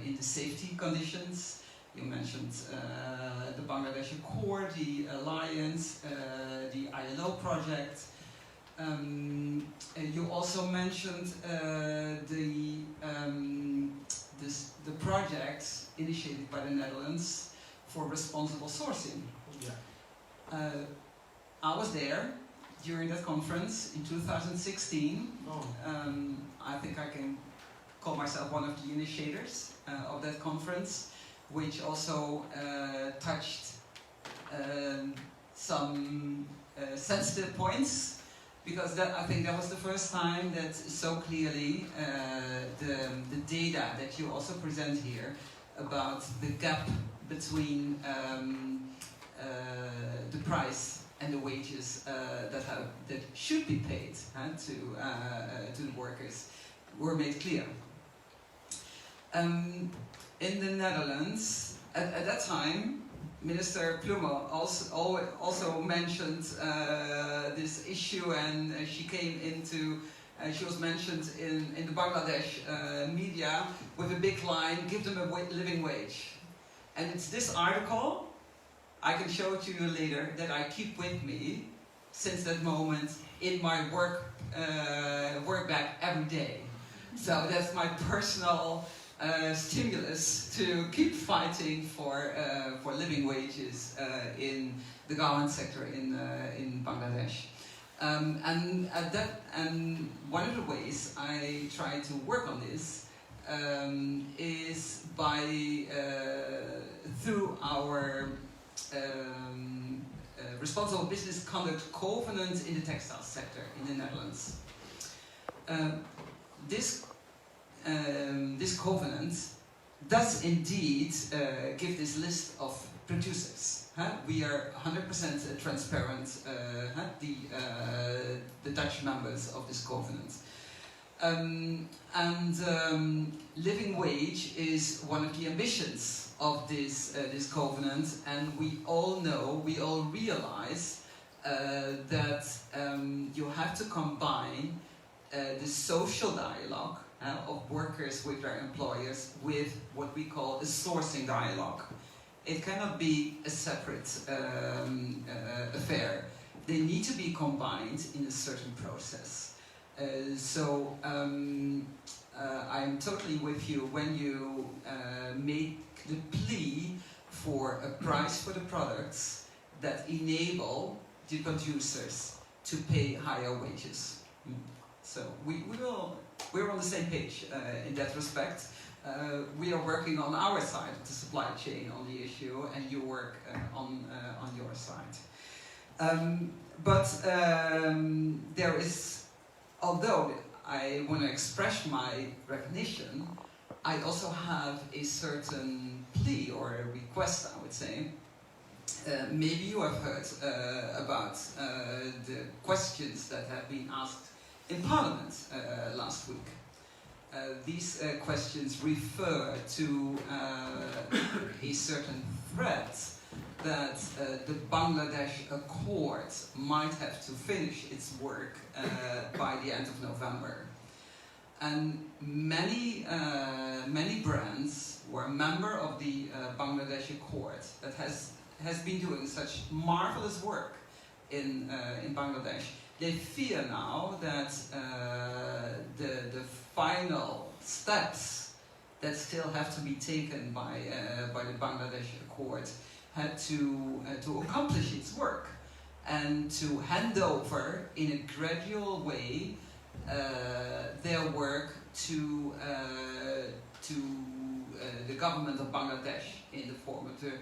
the safety conditions. You mentioned the Bangladeshi Accord, the Alliance, the ILO project. You also mentioned the project initiated by the Netherlands for responsible sourcing. Yeah. I was there during that conference in 2016. Oh. I think I can call myself one of the initiators of that conference, which also touched some sensitive points. Because I think that was the first time that so clearly the data that you also present here about the gap between the price and the wages that should be paid to the workers were made clear. In the Netherlands, at that time, Minister Plume also mentioned this issue, and she was mentioned in the Bangladesh media with a big line, "Give them a living wage." And it's this article, I can show it to you later, that I keep with me since that moment in my work bag every day. So that's my personal stimulus to keep fighting for living wages in the garment sector in Bangladesh. And one of the ways I try to work on this is by through our responsible business conduct covenant in the textile sector in the Netherlands. This covenant does indeed give this list of producers. We are 100% transparent, the Dutch members of this covenant. Living wage is one of the ambitions of this covenant, and we all know, we all realize that you have to combine the social dialogue of workers with their employers with what we call a sourcing dialogue. It cannot be a separate affair. They need to be combined in a certain process. I'm totally with you when you make the plea for a price for the products that enable the producers to pay higher wages. So we're on the same page in that respect. We are working on our side of the supply chain on the issue, and you work on your side. There is, although I want to express my recognition, I also have a certain plea or a request, I would say. Maybe you have heard about the questions that have been asked in Parliament last week. These questions refer to a certain threat that the Bangladesh Accord might have to finish its work by the end of November. And many brands were a member of the Bangladesh Accord that has been doing such marvelous work in Bangladesh. They fear now that the final steps that still have to be taken by the Bangladesh Accord had to accomplish its work and to hand over in a gradual way their work to the government of Bangladesh in the form of the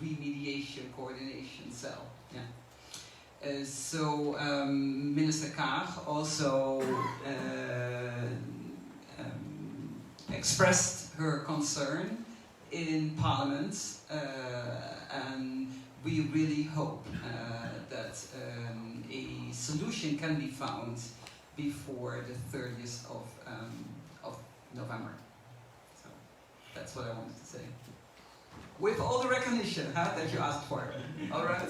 remediation coordination cell. Yeah. Minister Kaag also expressed her concern in Parliament, and we really hope that a solution can be found before the 30th of November. So that's what I wanted to say. With all the recognition that you asked for. All right?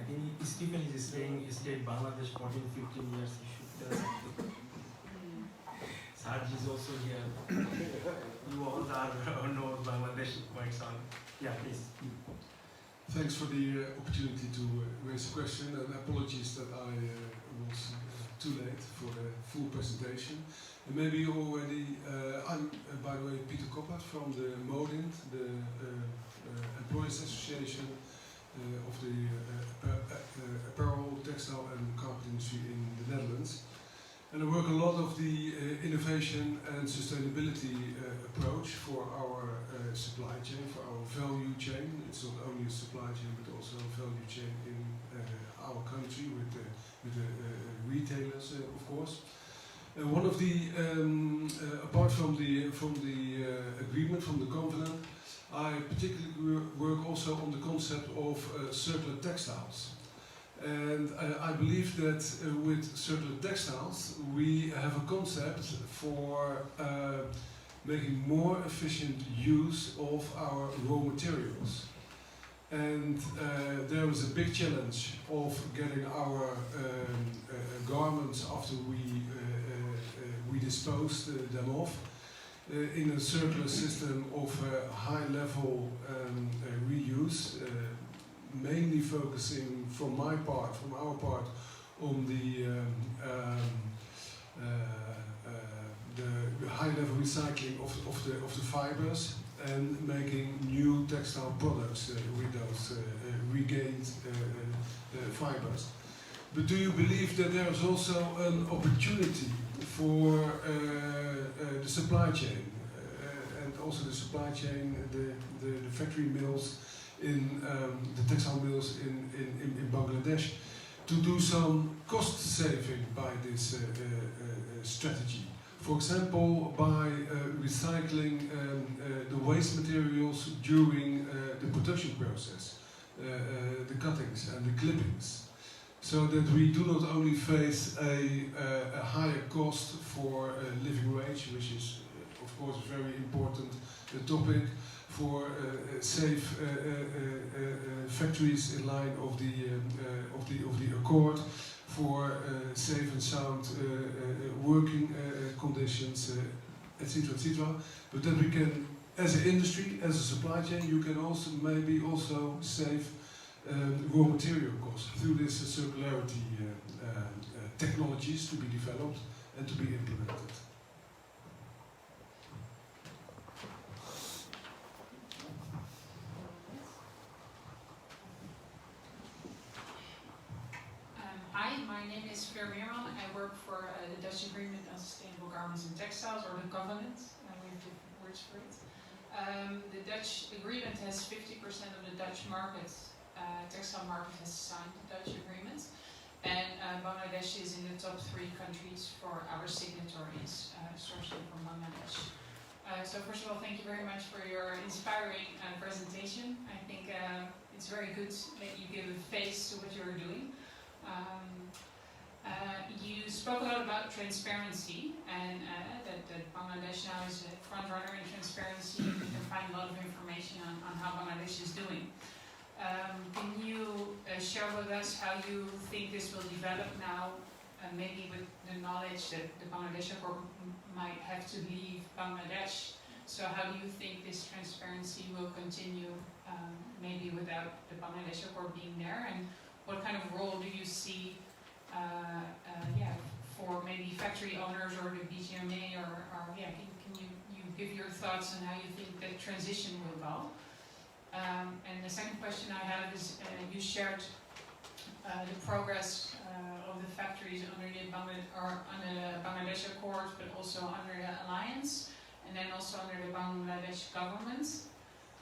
I think Stephen is saying Bangladesh 14-15 years he should tell something. Sarj is also here. You all know Bangladesh quite well. Yeah, please. Thanks for the opportunity to raise a question, and apologies that I was too late for the full presentation. And maybe you already, I'm by the way Peter Koppert from the MODINT, the Employees Association of the apparel, textile and carpet industry in the Netherlands. And I work a lot of the innovation and sustainability approach for our supply chain, for our value chain. It's not only a supply chain but also a value chain in our country with the retailers, of course. One of the, apart from the agreement, from the covenant, I particularly work also on the concept of circular textiles. And I believe that with circular textiles we have a concept for making more efficient use of our raw materials. And there is a big challenge of getting our garments after we dispose them off in a circular system of high level reuse, mainly focusing from our part, on the high level recycling of the fibers and making new textile products with those regained fibers. But do you believe that there is also an opportunity for the supply chain and also the supply chain, the factory mills, in the textile mills in Bangladesh, to do some cost saving by this strategy? For example, by recycling the waste materials during the production process, the cuttings and the clippings. so that we do not only face a higher cost for living wage, which is of course a very important topic, for safe factories in line of the accord, for safe and sound working conditions, etc., etc. But that we can, as an industry, as a supply chain, you can also maybe also save raw material costs through this circularity technologies to be developed and to be implemented. Hi, my name is Fleur Meerman. I work for the Dutch Agreement on Sustainable Garments and Textiles, or the Covenant. We have different words for it. The Dutch Agreement has 50% of the Dutch market, textile market has signed the Dutch Agreement. And Bangladesh is in the top 3 countries for our signatories, sourcing from Bangladesh. So first of all, thank you very much for your inspiring presentation. I think it's very good that you give a face to what you're doing. You spoke a lot about transparency and that Bangladesh now is a front runner in transparency. You can find a lot of information on how Bangladesh is doing. Can you share with us how you think this will develop now, maybe with the knowledge that the Bangladesh Accord might have to leave Bangladesh? So how do you think this transparency will continue, maybe without the Bangladesh Accord being there? And what kind of role do you see for maybe factory owners or the BGMA, can you give your thoughts on how you think the transition will go? And the second question I have is, you shared the progress of the factories under the Bangladesh Accord, but also under the Alliance, and then also under the Bangladesh government.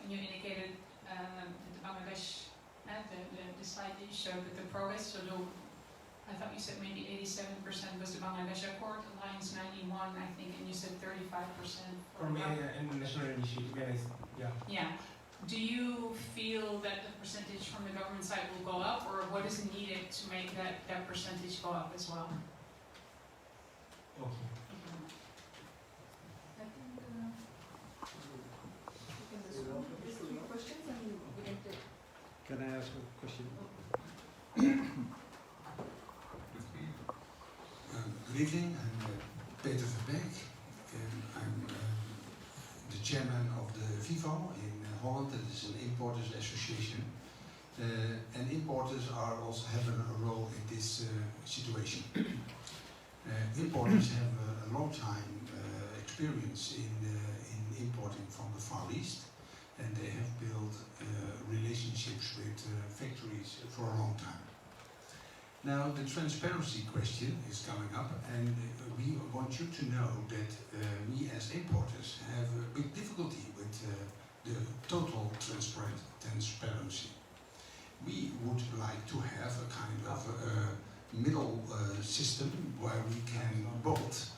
And you indicated that the Bangladesh, the slide that you showed with the progress, so I thought you said maybe 87% was the Bangladesh Accord, Alliance 91, I think, and you said 35% for National Initiative, yeah. Yeah. Do you feel that the percentage from the government side will go up, or what is needed to make that percentage go up as well? Okay. Can I ask a question? Good evening, I'm Peter Verbeek, and I'm the chairman of the VIVO in Holland. That is an importers association, and importers are also having a role in this situation. Importers have a long time experience in importing from the Far East, and they have built relationships with factories for a long time. Now the transparency question is coming up, and we want you to know that we as importers have a big difficulty with the total transparency. We would like to have a kind of middle system where we can both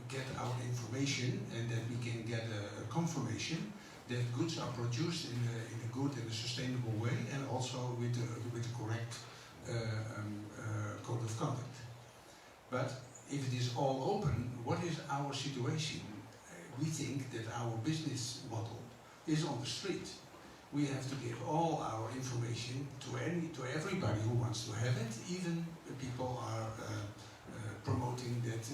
get our information and that we can get a confirmation that goods are produced in a good and a sustainable way, and also with the correct code of conduct. But if it is all open, what is our situation? We think that our business model is on the street. We have to give all our information to everybody who wants to have it. Even people are promoting that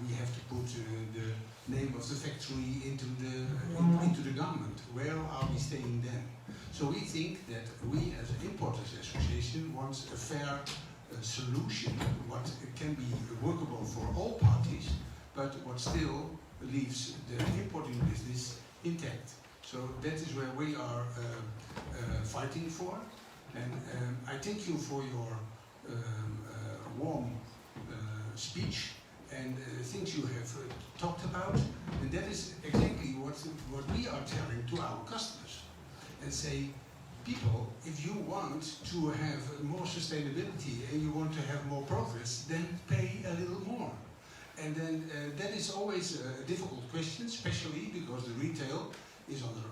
we have to put the name of the factory into the government. Where are we staying then? So we think that we as an importers association want a fair solution, what can be workable for all parties, but what still leaves the importing business intact. So that is where we are fighting for, and I thank you for your warm speech and things you have talked about, and that is exactly what we are telling to our customers, and say, people, if you want to have more sustainability and you want to have more progress, then pay a little more. And then that is always a difficult question, especially because the retail is under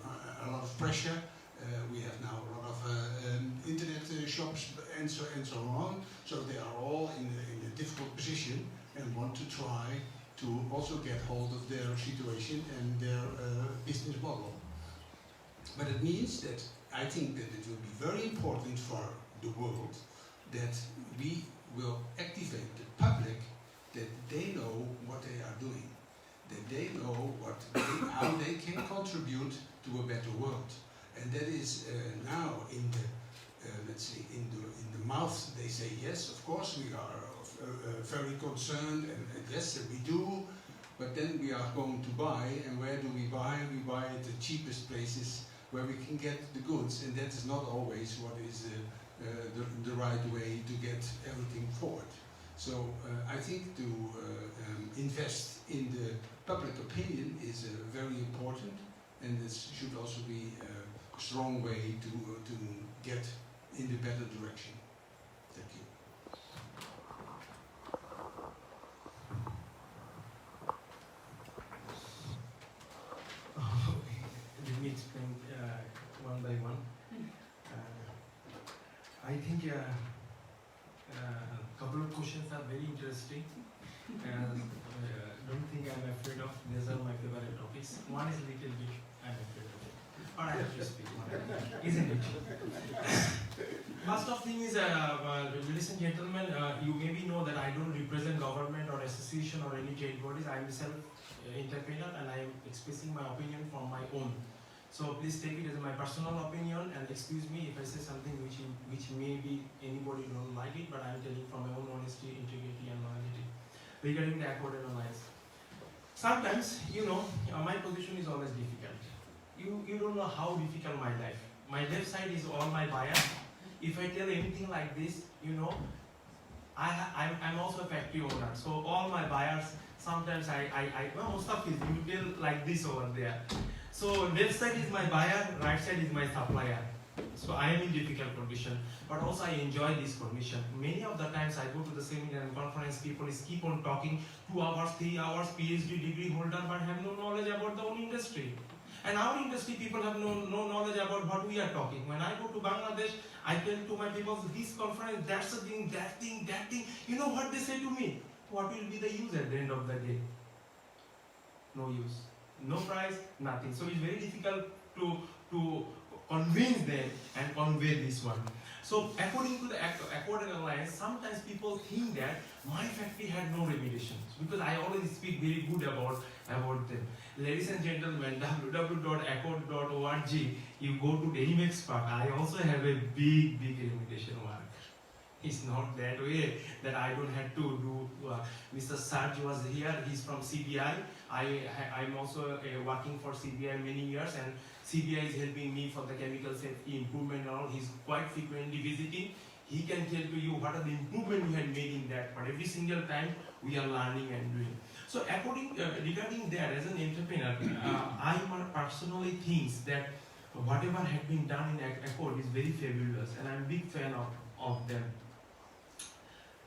a lot of pressure, We have now a lot of internet shops and so on. So they are all in a difficult position and want to try to also get hold of their situation and their business model. But it means that I think that it will be very important for the world that we will activate the public, that they know what they are doing, that they know how they can contribute to a better world. And that is now in the let's say in the mouth they say yes, of course we are very concerned, and yes we do, but then we are going to buy, and where do we buy? We buy at the cheapest places where we can get the goods, and that is not always what is the right way to get everything forward. So I think to invest in the public opinion is very important, and this should also be a strong way to get in the better direction. Thank you. Let me explain one by one. I think a couple of questions are very interesting. Don't think I'm afraid of. These are my favorite topics. One is little bit I'm afraid of. Or I have to speak one, isn't it? First of thing is, ladies and gentlemen, you maybe know that I don't represent government or association or any trade bodies. I am self-entrepreneur and I am expressing my opinion from my own. So please take it as my personal opinion and excuse me if I say something which maybe anybody don't like it, but I am telling from my own honesty, integrity and morality. Regarding the Accord Alliance. Sometimes, you know, my position is always difficult. You don't know how difficult my life. My left side is all my buyers. If I tell anything like this, you know, I'm also a factory owner. So all my buyers, sometimes Mostafiz, you tell like this over there. So left side is my buyer, right side is my supplier. So I am in difficult condition, but also I enjoy this condition. Many of the times I go to the seminar and conference, people keep on talking 2 hours, 3 hours, PhD degree holder, but have no knowledge about the own industry. And our industry people have no knowledge about what we are talking. When I go to Bangladesh, I tell to my people, this conference, that's the thing, that thing, that thing. You know what they say to me? What will be the use at the end of the day? No use. No price, nothing. So it's very difficult to convince them and convey this one. So according to the Accord Alliance, sometimes people think that my factory had no remediations because I always speak very good about them. Ladies and gentlemen, www.accord.org, you go to the expert. I also have a big remediation work. It's not that way that I don't have to do. Mr. Sarge was here, he's from CBI. I'm also working for CBI many years, and CBI is helping me for the chemical safety improvement and all. He's quite frequently visiting. He can tell to you what are the improvement we had made in that, but every single time we are learning and doing. So regarding that, as an entrepreneur, I personally think that whatever had been done in Accord is very fabulous, and I'm a big fan of them.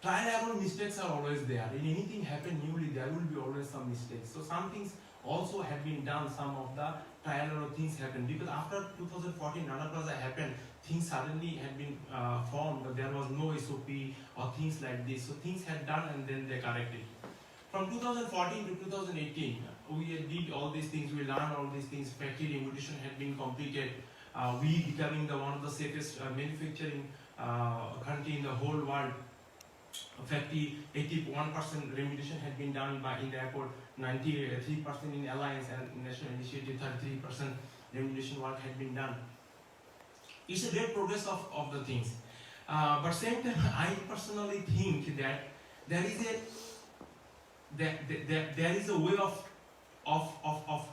Trial error mistakes are always there. In anything happen newly, there will be always some mistakes. So some things also have been done, some of the trial error things happened. Because after 2014 Rana Plaza happened, things suddenly had been formed, but there was no SOP or things like this. So things had done and then they corrected. From 2014 to 2018, we did all these things, we learned all these things, factory remediation had been completed. We becoming one of the safest manufacturing country in the whole world. Factory 81% remediation had been done in the Accord, 93% in Alliance, and National Initiative 33% remediation work had been done. It's a great progress of the things. But same time, I personally think that there is a way of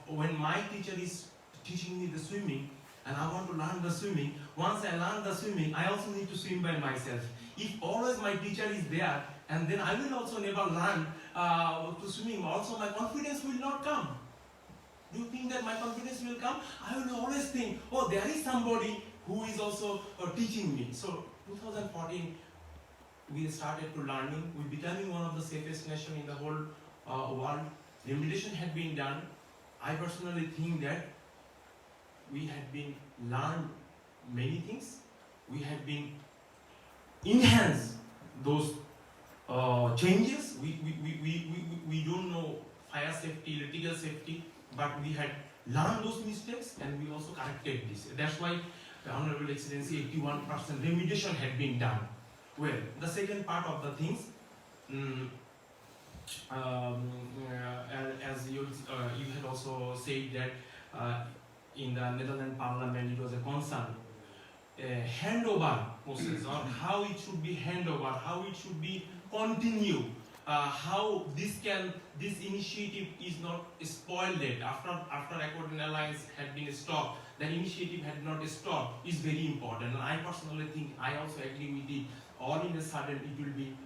when my teacher is teaching me the swimming and I want to learn the swimming, once I learn the swimming, I also need to swim by myself. If always my teacher is there, and then I will also never learn to swimming, also my confidence will not come. Do you think that my confidence will come? I will always think, oh, there is somebody who is also teaching me. So 2014, we started to learning. We becoming one of the safest nation in the whole world. Remediation had been done. I personally think that we had been learned many things. We have been enhanced those changes. We don't know fire safety, litigation safety, but we had learned those mistakes and we also corrected this. That's why the Honorable Excellency 81% remediation had been done. Well, the second part of the things, as you had also said that in the Netherlands Parliament it was a concern, handover process, or how it should be handover, how it should be continue, how this initiative is not spoiled after Accord and Alliance had been stopped. The initiative had not stopped is very important, and I personally think I also agree with it. All in a sudden it will be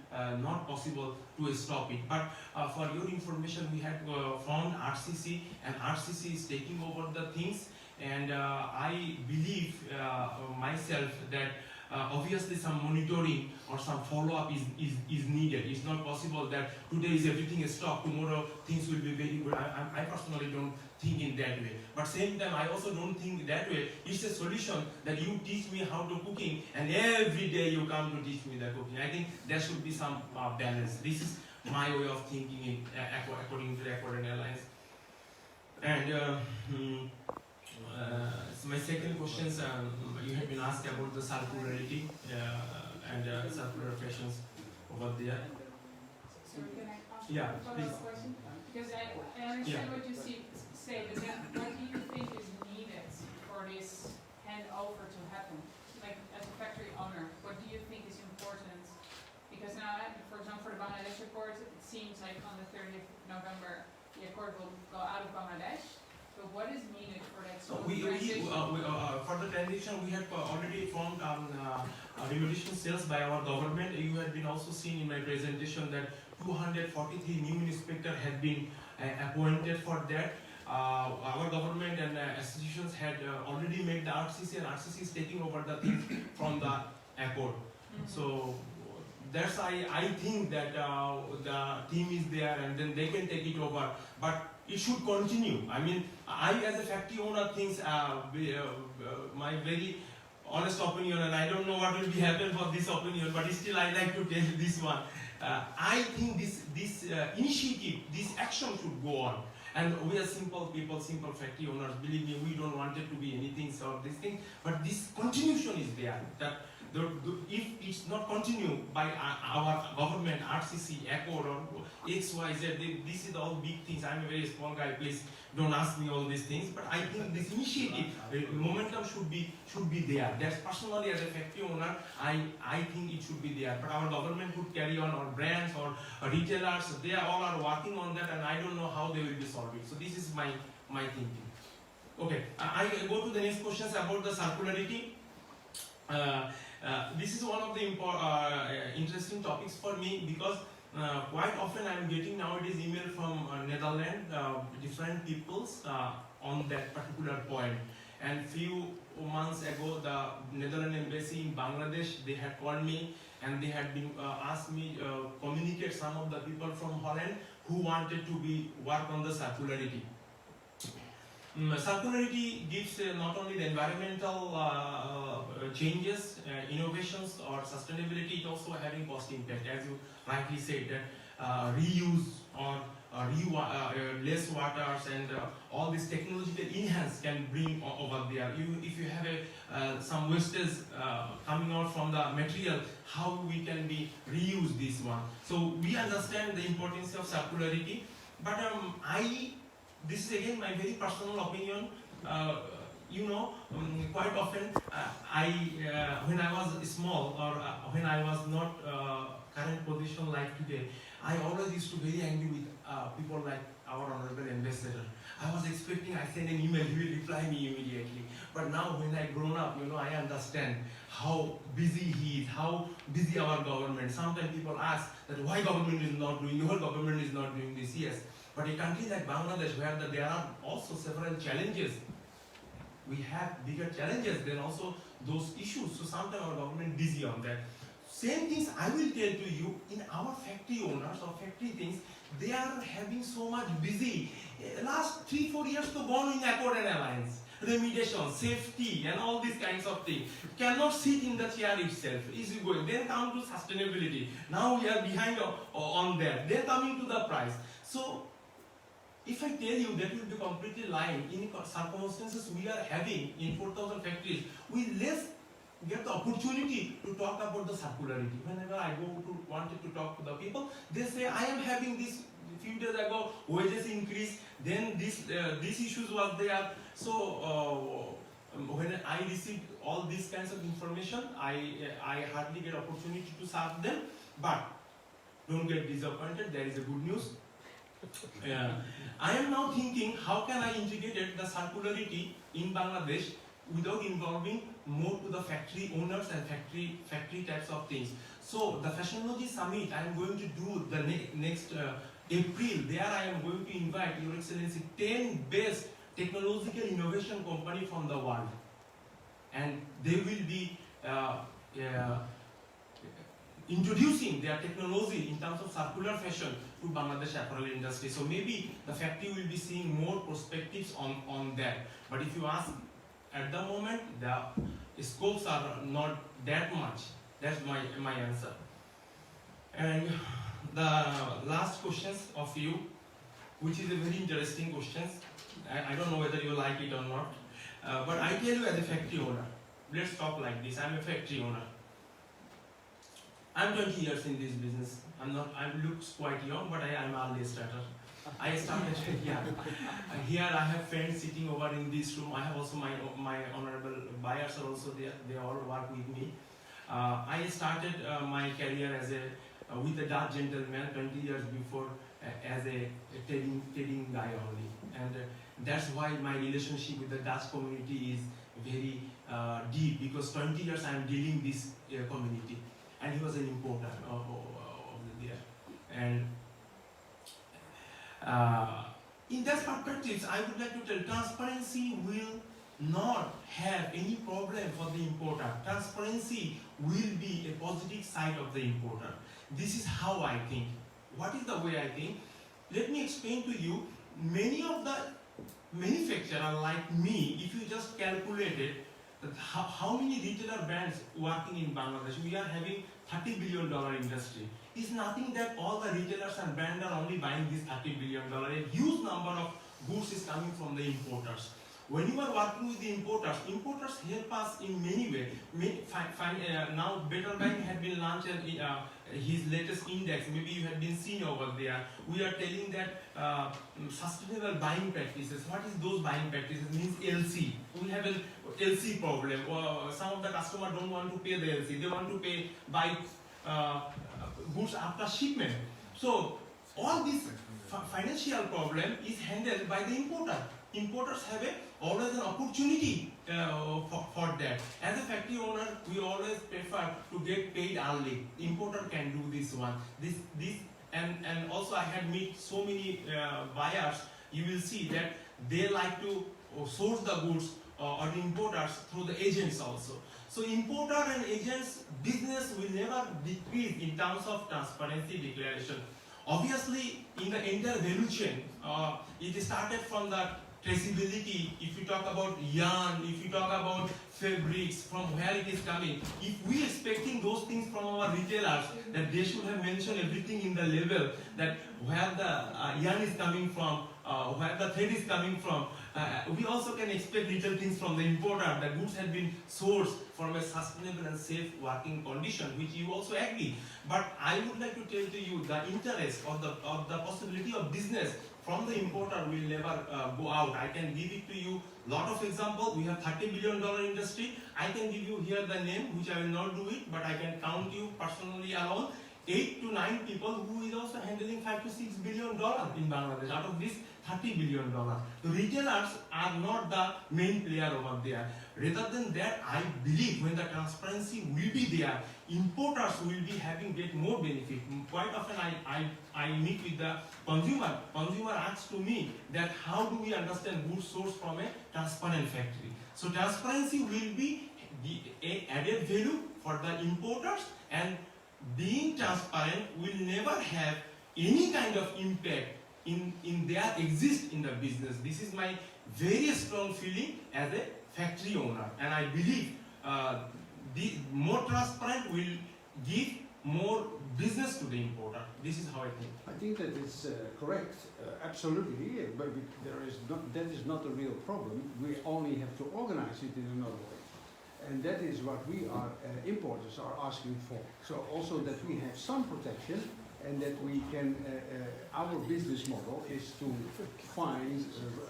not possible to stop it. But for your information, we had found RCC, and RCC is taking over the things. And I believe myself that obviously some monitoring or some follow-up is needed. It's not possible that today is everything is stopped, tomorrow things will be very good. I personally don't think in that way. But same time, I also don't think that way. It's a solution that you teach me how to cooking and every day you come to teach me the cooking. I think there should be some balance. This is my way of thinking according to the Accord and Alliance. And so my second question is, you have been asked about the circularity and circular fashions over there. Sorry, can I ask Yeah, a follow-up please. question? Because I understand what you say, but then what do you think is needed for this handover to happen? Like as a factory owner, what do you think is important? Because now, for example, for the Bangladesh report, it seems like on the 30th of November, the accord will go out of Bangladesh. So what is needed for that So sort of we transition? for the transition, we have already formed remediation cells by our government. You have been also seen in my presentation that 243 new inspectors have been appointed for that. Our government and institutions had already made the RCC, and RCC is taking over the things from the accord. So that's I think that the team is there and then they can take it over, but it should continue. I mean, I as a factory owner thinks my very honest opinion, and I don't know what will be happen for this opinion, but still I like to tell this one. I think this initiative, this action should go on. And we are simple people, simple factory owners. Believe me, we don't want it to be anything so this thing, but this continuation is there. That if it's not continued by our government, RCC, Accord, or X, Y, Z, this is all big things. I'm a very small guy. Please don't ask me all these things. But I think this initiative, the momentum should be there. That's personally as a factory owner, I think it should be there. But our government could carry on, or brands, or retailers, they all are working on that, and I don't know how they will be solving. So this is my thinking. Okay, I go to the next questions about the circularity. This is one of the interesting topics for me, because quite often I am getting nowadays email from Netherlands, different peoples on that particular point. And few months ago, the Netherlands embassy in Bangladesh, they had called me and they had been asked me communicate some of the people from Holland who wanted to work on the circularity. Circularity gives not only the environmental changes, innovations or sustainability, it also having cost impact. As you rightly said, that reuse or less waters and all this technological enhance can bring over there. If you have some wastage coming out from the material, how we can reuse this one. So we understand the importance of circularity, but this is again my very personal opinion. Quite often when I was small, or when I was not current position like today, I always used to be very angry with people like our Honorable Ambassador. I was expecting, I send an email, he will reply me immediately. But now when I grown up, I understand how busy he is, how busy our government. Sometimes people ask that why government is not doing, your government is not doing this. Yes. But a country like Bangladesh, where there are also several challenges, we have bigger challenges than also those issues. So sometimes our government is busy on that. Same things I will tell to you in our factory owners or factory things, they are having so much busy. Last 3-4 years to gone in Accord and Alliance. remediation, safety, and all these kinds of things. Cannot sit in the chair itself. Easy going. Then come to sustainability. Now we are behind on that. Then coming to the price. So, if I tell you that will be completely lying, in circumstances we are having in 4,000 factories, we less get the opportunity to talk about the circularity. Whenever I wanted to talk to the people, they say, I am having this, few days ago, wages increase, then these issues was there. So when I received all these kinds of information, I hardly get opportunity to serve them, but don't get disappointed, there is a good news. I am now thinking, how can I integrate the circularity in Bangladesh without involving more to the factory owners and factory types of things. So the Fashionology Summit I am going to do the next April. There I am going to invite Your Excellency 10 best technological innovation company from the world, and they will be introducing their technology in terms of circular fashion to Bangladesh apparel industry. So maybe the factory will be seeing more perspectives on that. But if you ask, at the moment, the scopes are not that much. That's my answer. And the last questions of you, which is a very interesting question. I don't know whether you like it or not. But I tell you as a factory owner, let's talk like this. I'm a factory owner. I'm 20 years in this business. I look quite young, but I am early starter. I started here. Here I have friends sitting over in this room. I have also my honorable buyers are also there. They all work with me. I started my career as with a Dutch gentleman 20 years before as a trading guy only, and that's why my relationship with the Dutch community is very deep, because 20 years I am dealing this community, and he was an importer of there. And in that perspective, I would like to tell, transparency will not have any problem for the importer. Transparency will be a positive side of the importer. This is how I think. What is the way I think? Let me explain to you. Many of the manufacturers like me, if you just calculated that how many retailer brands working in Bangladesh, we are having $30 billion industry. It's nothing that all the retailers and brands are only buying this $30 billion. A huge number of goods is coming from the importers. When you are working with the importers help us in many ways. Now Better Bank had been launched his latest index. Maybe you have been seen over there. We are telling that sustainable buying practices. What is those buying practices? Means LC. We have an LC problem. Some of the customers don't want to pay the LC. They want to buy goods after shipment. So all this financial problem is handled by the importer. Importers have always an opportunity for that. As a factory owner, we always prefer to get paid early. The importer can do this one. And also I had met so many buyers. You will see that they like to source the goods or the importers through the agents also. So importer and agents business will never decrease in terms of transparency declaration. Obviously, in the entire value chain, it started from the traceability. If you talk about yarn, if you talk about fabrics, from where it is coming, if we expecting those things from our retailers, that they should have mentioned everything in the label, that where the yarn is coming from, where the thread is coming from. We also can expect little things from the importer. The goods have been sourced from a sustainable and safe working condition, which you also agree. But I would like to tell to you the interest or the possibility of business from the importer will never go out. I can give it to you lot of examples. We have $30 billion industry. I can give you here the name, which I will not do it, but I can count you personally alone. 8 to 9 people who is also handling $5 to $6 billion in Bangladesh out of this $30 billion. The retailers are not the main player over there. Rather than that, I believe when the transparency will be there, importers will be get more benefit. Quite often I meet with the consumer. Consumer asks to me that how do we understand goods sourced from a transparent factory. So transparency will be the added value for the importers, and being transparent will never have any kind of impact in their exist in the business. This is my very strong feeling as a factory owner, and I believe the more transparent will give more business to the importer. This is how I think. I think that it's correct, absolutely, but that is not a real problem. We only have to organize it in another way. And that is what we are, importers are asking for. So also that we have some protection and that we can, our business model is to find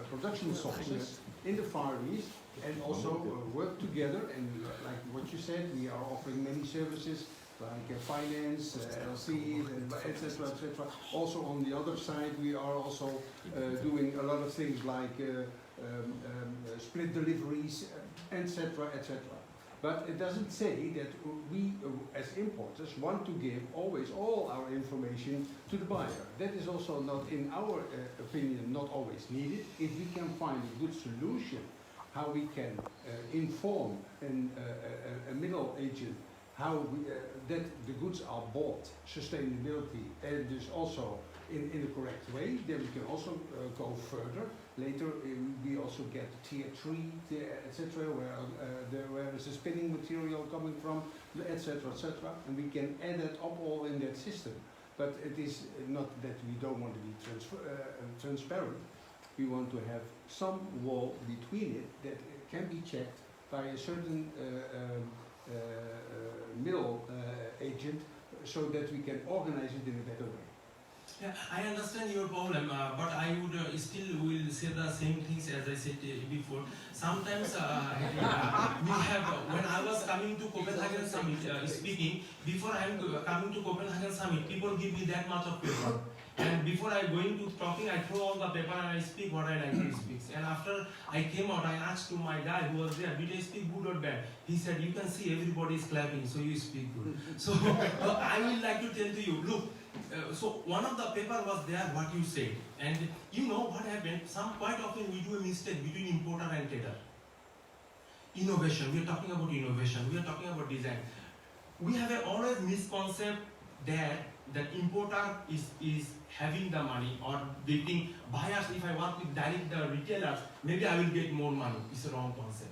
production sources in the Far East and also work together, and like what you said, we are offering many services like finance, LCs, etc., etc. Also on the other side, we are also doing a lot of things like split deliveries, etc., etc. But it doesn't say that we, as importers, want to give always all our information to the buyer. That is also not, in our opinion, not always needed. If we can find a good solution, how we can inform a middle agent how we, that the goods are bought, sustainability, and dus also in a correct way, then we can also go further. Later we also get tier 3, etc., where is the spinning material coming from, etc., etc., and we can add it up all in that system. But it is not that we don't want to be transparent. We want to have some wall between it that can be checked by a certain middle agent, so that we can organize it in a better way. Yeah, I understand your problem, but I would still will say the same things as I said before. Sometimes we have, when I was coming to Copenhagen Summit speaking, before I am coming to Copenhagen Summit, people give me that much of paper. And before I going to talking, I throw all the paper and I speak what I like to speak. And after I came out, I asked to my guy who was there, did I speak good or bad? He said, you can see everybody is clapping, so you speak good. So I would like to tell to you, look, so one of the paper was there what you said, and you know what happened, quite often we do a mistake between importer and trader. Innovation, we are talking about innovation, we are talking about design. We have a always misconcept that importer is having the money or getting buyers. If I work with direct the retailers, maybe I will get more money. It's a wrong concept.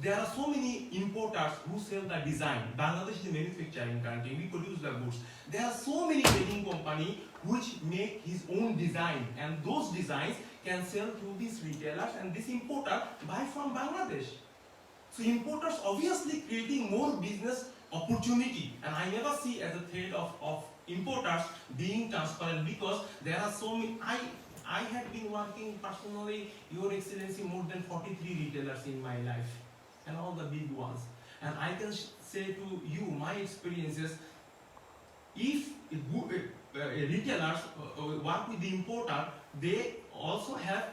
There are so many importers who sell the design. Bangladesh is a manufacturing country, we produce the goods. There are so many trading companies which make his own design, and those designs can sell to these retailers, and this importer buy from Bangladesh. So importers obviously creating more business opportunity, and I never see as a threat of importers being transparent, because there are so many. I have been working personally, Your Excellency, more than 43 retailers in my life, and all the big ones. And I can say to you, my experiences, if retailers work with the importer, they also have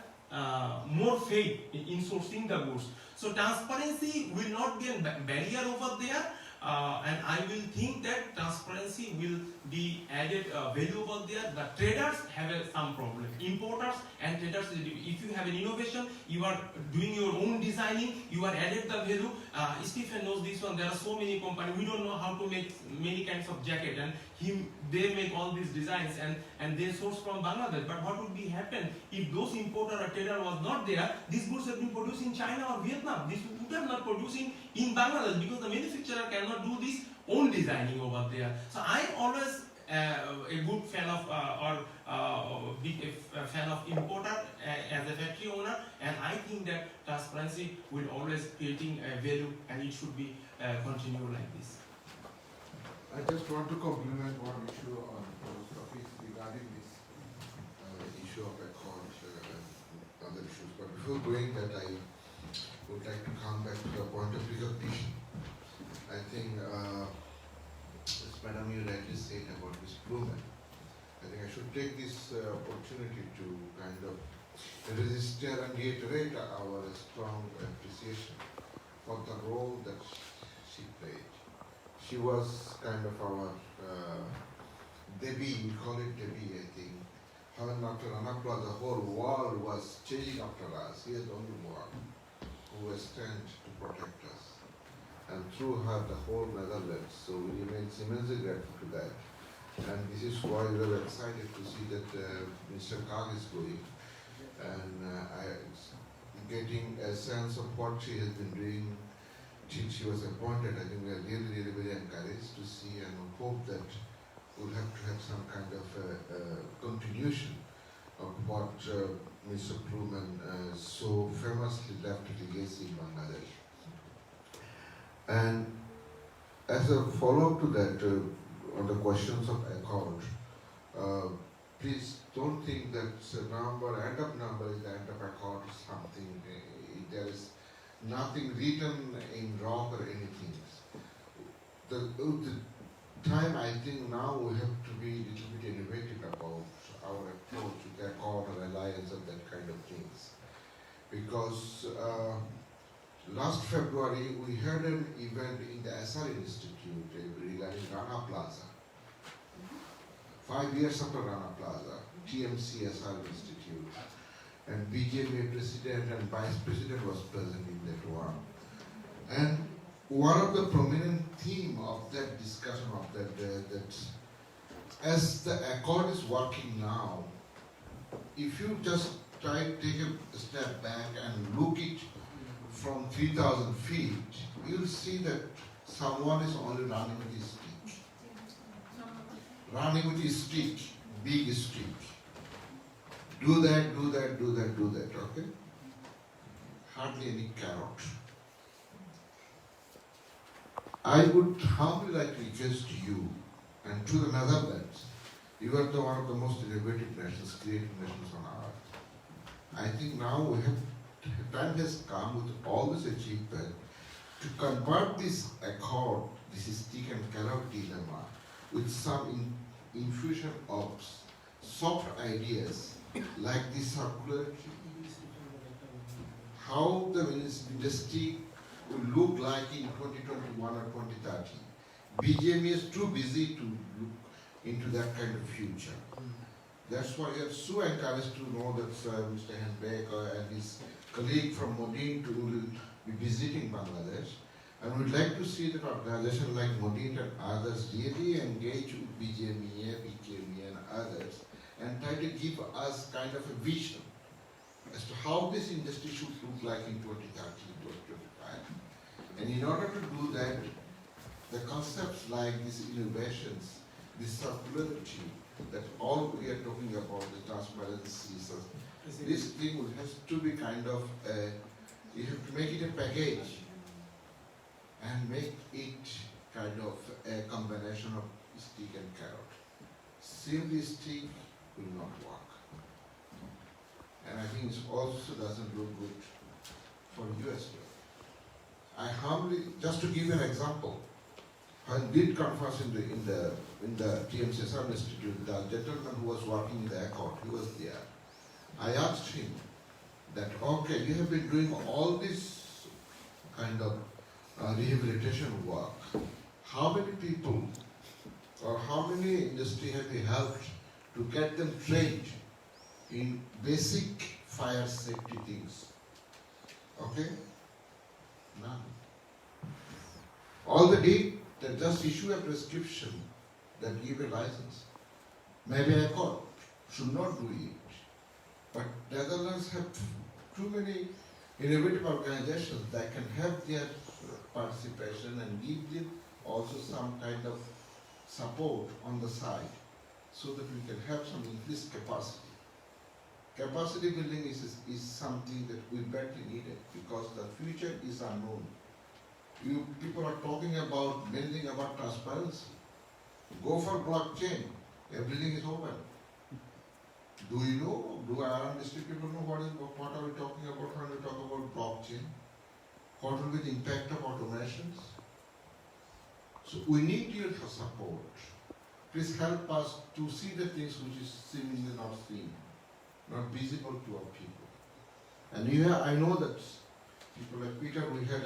more faith in sourcing the goods. So transparency will not be a barrier over there, and I will think that transparency will be added value over there. The traders have some problem. Importers and traders, if you have an innovation, you are doing your own designing, you are added the value. Stephen knows this one. There are so many companies. We don't know how to make many kinds of jacket, and they make all these designs and they source from Bangladesh. But what would be happen if those importer or trader was not there? These goods have been produced in China or Vietnam. This would have not producing in Bangladesh, because the manufacturer cannot do this own designing over there. So I'm always a good fan of big fan of importer as a factory owner, and I think that transparency will always creating value, and it should be continue like this. I just want to compliment one issue on Mostafiz regarding this issue of accords and other issues. But before going that, I would like to come back to the point of recognition. I think, as Madam you rightly said about this movement, I think I should take this opportunity to kind of register and reiterate our strong appreciation for the role that she played. She was kind of our Devi, we call it Devi, I think. Her and after Anakla, the whole world was chasing after us. He is the only one who was stand to protect us. And through her, the whole Netherlands. So we remain immensely grateful to that. And this is why we were excited to see that Mr. Kag is going. And getting a sense of what she has been doing till she was appointed. I think we are really, really very encouraged to see and hope that we'll have to have some kind of continuation of what Mr. Plewman so famously left legacy in Bangladesh. And as a follow-up to that, on the questions of accord, please don't think that the end of number is the end of accord or something. There is nothing written in rock or anything. The time, I think now we have to be a little bit innovative about our approach to the accord or alliance and that kind of things. Because last February we had an event in the SR Institute regarding Rana Plaza. 5 years after Rana Plaza, TMC SR Institute, and BJP President and Vice President was present in that one. And one of the prominent theme of that discussion of that as the accord is working now, if you just take a step back and look it from 3,000 feet, you'll see that someone is only running with his stick. Running with his stick, big stick. Do that, do that, do that, do that, okay? Hardly any carrot. I would humbly like to request you and to the Netherlands, you are one of the most innovative nations, creative nations on earth. I think now we have, time has come with all this achievement to convert this accord, this stick and carrot dilemma, with some infusion of soft ideas like this circular, how the industry will look like in 2021 or 2030. BJP is too busy to look into that kind of future. That's why we are so encouraged to know that Mr. Henbeck and his colleague from Modin will be visiting Bangladesh. And we'd like to see that organizations like Modin and others really engage with BJP, BKME and others and try to give us kind of a vision as to how this industry should look like in 2030, 2025. And in order to do that, the concepts like these innovations, this circularity, that all we are talking about, the transparency, so this thing will have to be kind of, you have to make it a package and make it kind of a combination of stick and carrot. Simply stick will not work. And I think it also doesn't look good for US. I humbly, just to give you an example, I did converse in the TMCSR Institute, the gentleman who was working in the accord, he was there. I asked him that, okay, you have been doing all this kind of rehabilitation work. How many people or how many industry have you helped to get them trained in basic fire safety things? Okay? None. All they did, they just issue a prescription that give a license. Maybe a court should not do it. But Netherlands have too many innovative organizations that can have their participation and give them also some kind of support on the side so that we can have some increased capacity. Capacity building is something that we badly needed because the future is unknown. You people are talking about building about transparency. Go for blockchain. Everything is open. Do you know? Do our district people know what are we talking about when we talk about blockchain? What will be the impact of automations? So we need your support. Please help us to see the things which is seemingly not seen, not visible to our people. And here I know that people like Peter, we had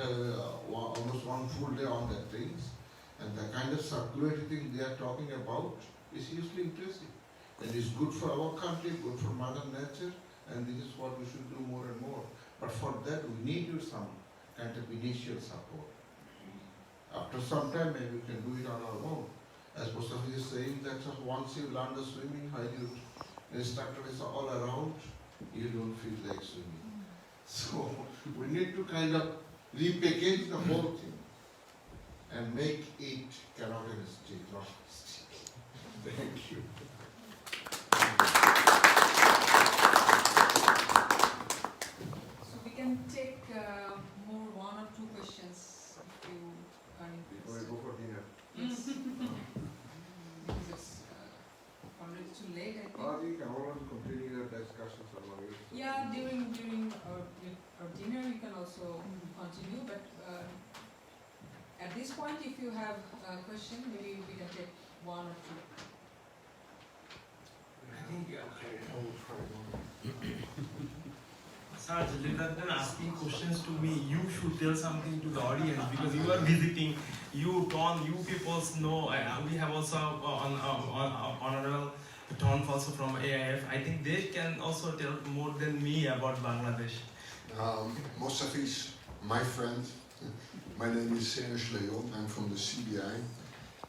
almost one full day on that things, and the kind of circularity thing they are talking about is hugely impressive. And it's good for our country, good for Mother Nature, and this is what we should do more and more. But for that, we need you some kind of initial support. After some time, maybe we can do it on our own. As Mostafiz is saying, that once you learn the swimming, while your instructor is all around, you don't feel like swimming. So we need to kind of repackage the whole thing and make it carotenoustic. Thank you. So we can take more one or two questions if you are Before we interested. go for dinner. Yes. Because it's already too late, I think. Or you can already continue your discussions among you. Yeah, during our dinner you can also continue, but at this point, if you have a question, maybe we can take one or two. I think, I will try one. Sir, rather than asking questions to me, you should tell something to the audience because you are visiting. You people know. We have also honorable Ton also from AIF. I think they can also tell more than me about Bangladesh. Mostafiz, my friend, my name is Serge Leon, I'm from the CBI.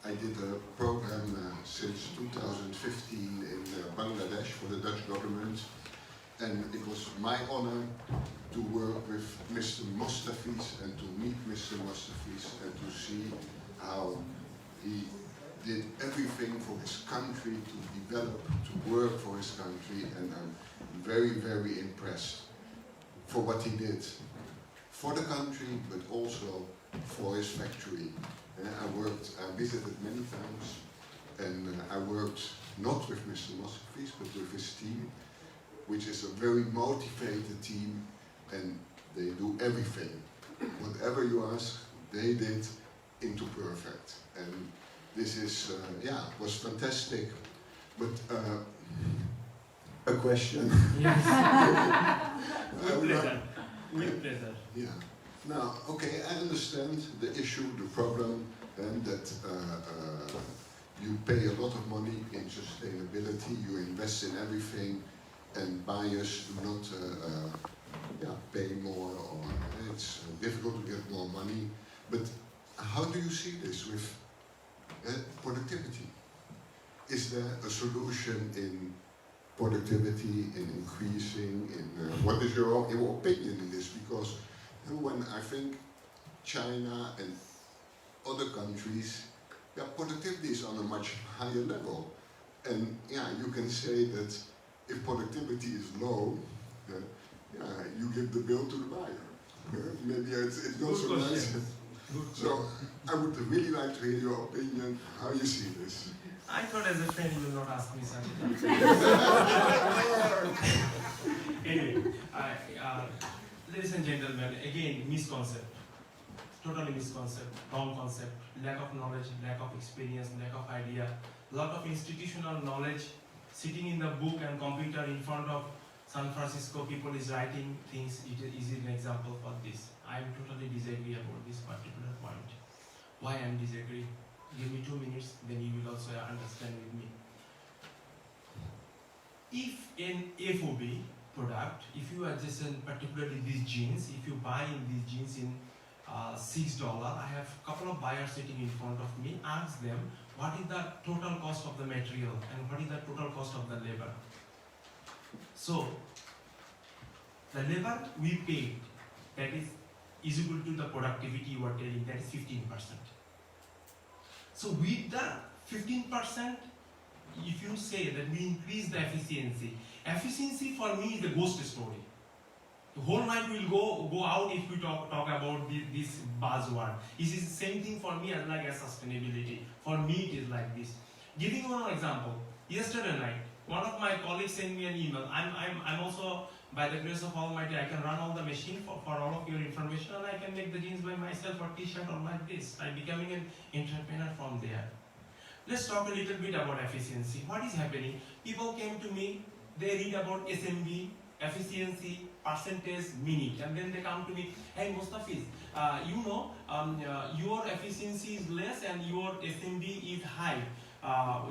I did a program since 2015 in Bangladesh for the Dutch government, and it was my honor to work with Mr. Mostafiz and to meet Mr. Mostafiz and to see how he did everything for his country, to develop, to work for his country, and I'm very, very impressed for what he did for the country, but also for his factory. I visited many times, and I worked not with Mr. Mostafiz, but with his team, which is a very motivated team, and they do everything. Whatever you ask, they did into perfect. And this is, was fantastic. But a question. Yes. With pleasure. With pleasure. Yeah. Now, okay, I understand the issue, the problem, and that you pay a lot of money in sustainability, you invest in everything, and buyers do not pay more, or it's difficult to get more money. But how do you see this with productivity? Is there a solution in productivity, in increasing, what is your opinion in this? Because when I think China and other countries, productivity is on a much higher level. And you can say that if productivity is low, you give the bill to the buyer. Maybe it's not so nice. So I would really like to hear your opinion, how you see this. I thought as a friend you will not ask me something. Anyway, ladies and gentlemen, again, misconcept. Totally misconcept, wrong concept, lack of knowledge, lack of experience, lack of idea, lot of institutional knowledge, sitting in the book and computer in front of San Francisco, people is writing things. It is an example for this. I am totally disagree about this particular point. Why I am disagree? Give me 2 minutes, then you will also understand with me. If an FOB product, if you adjust particularly these jeans, if you buy in these jeans in $6, I have a couple of buyers sitting in front of me, ask them what is the total cost of the material and what is the total cost of the labor. So, the labor we paid, that is equal to the productivity you are telling, that is 15%. So with the 15%, if you say that we increase the efficiency for me is the ghost story. The whole night will go out if we talk about this buzzword. It is the same thing for me as like a sustainability. For me it is like this. Giving you one example, yesterday night, one of my colleagues sent me an email. I'm also, by the grace of Almighty, I can run all the machine for all of your information, and I can make the jeans by myself or t-shirt or like this. I'm becoming an entrepreneur from there. Let's talk a little bit about efficiency. What is happening? People came to me, they read about SMB, efficiency, percentage, minute, and then they come to me, hey Mostafiz, your efficiency is less and your SMB is high.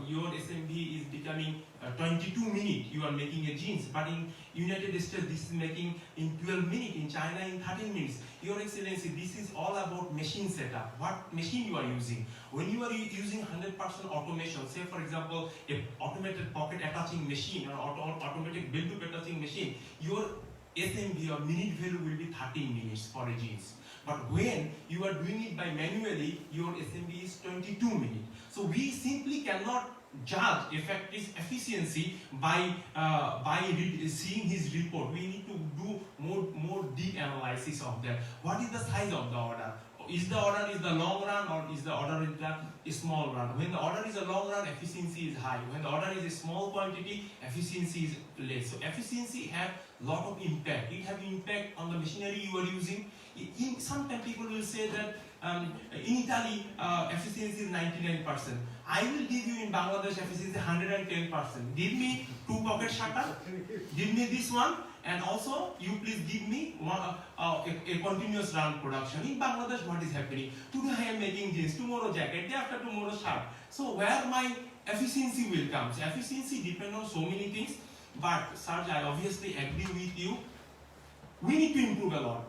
Your SMB is becoming 22 minutes, you are making a jeans, but in United States this is making in 12 minutes, in China in 13 minutes. Your Excellency, this is all about machine setup, what machine you are using. When you are using 100% automation, say for example, a automated pocket attaching machine or automatic bill to attaching machine, your SMV or minute value will be 13 minutes for a jeans. But when you are doing it by manually, your SMV is 22 minutes. So we simply cannot judge effective efficiency by seeing his report. We need to do more deep analysis of that. What is the size of the order? Is the order is the long run or is the order is the small run? When the order is a long run, efficiency is high. When the order is a small quantity, efficiency is less. So efficiency have lot of impact. It have impact on the machinery you are using. Sometimes people will say that in Italy efficiency is 99%. I will give you in Bangladesh efficiency 110%. Give me 2 pocket shutter. Give me this one. And also, you please give me a continuous run production. In Bangladesh, what is happening? Today I am making jeans, tomorrow jacket, day after tomorrow shirt. So where my efficiency will come? So efficiency depends on so many things. But Sarge, I obviously agree with you. We need to improve a lot.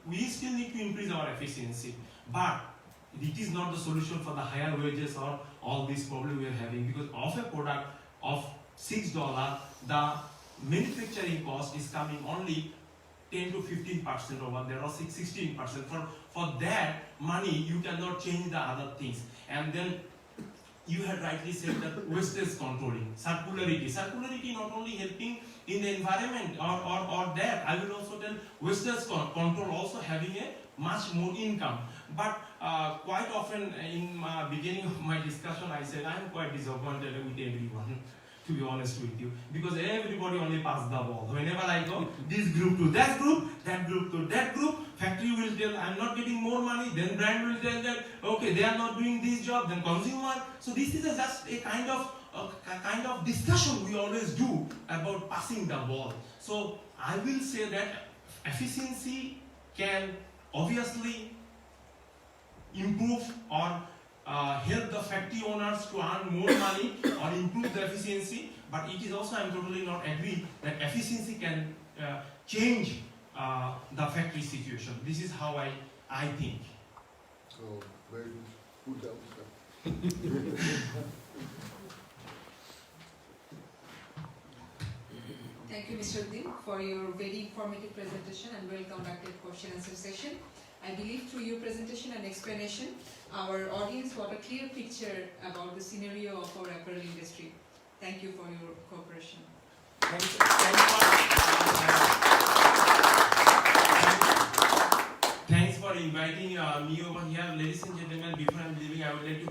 We still need to increase our efficiency. But it is not the solution for the higher wages or all these problems we are having. Because of a product of $6, the manufacturing cost is coming only 10 to 15% over there or 16%. For that money, you cannot change the other things. And then you had rightly said that wastage controlling, circularity. Circularity not only helping in the environment or that, I will also tell wastage control also having a much more income. But quite often in beginning of my discussion, I said I am quite disappointed with everyone. To be honest with you, because everybody only pass the ball. Whenever I go, this group to that group to that group, factory will tell I'm not getting more money, then brand will tell that okay they are not doing this job, then consumer. So this is just a kind of discussion we always do about passing the ball. So I will say that efficiency can obviously improve or help the factory owners to earn more money or improve the efficiency, but it is also, I am totally not agree that efficiency can change the factory situation. This is how I think. So, very good answer. Thank you, Mr. Uddin, for your very informative presentation, and welcome back to the question and answer session. I believe through your presentation and explanation, our audience got a clear picture about the scenario of our apparel industry. Thank you for your cooperation. Thanks for inviting me over here. Ladies and gentlemen, before I'm leaving, I would like to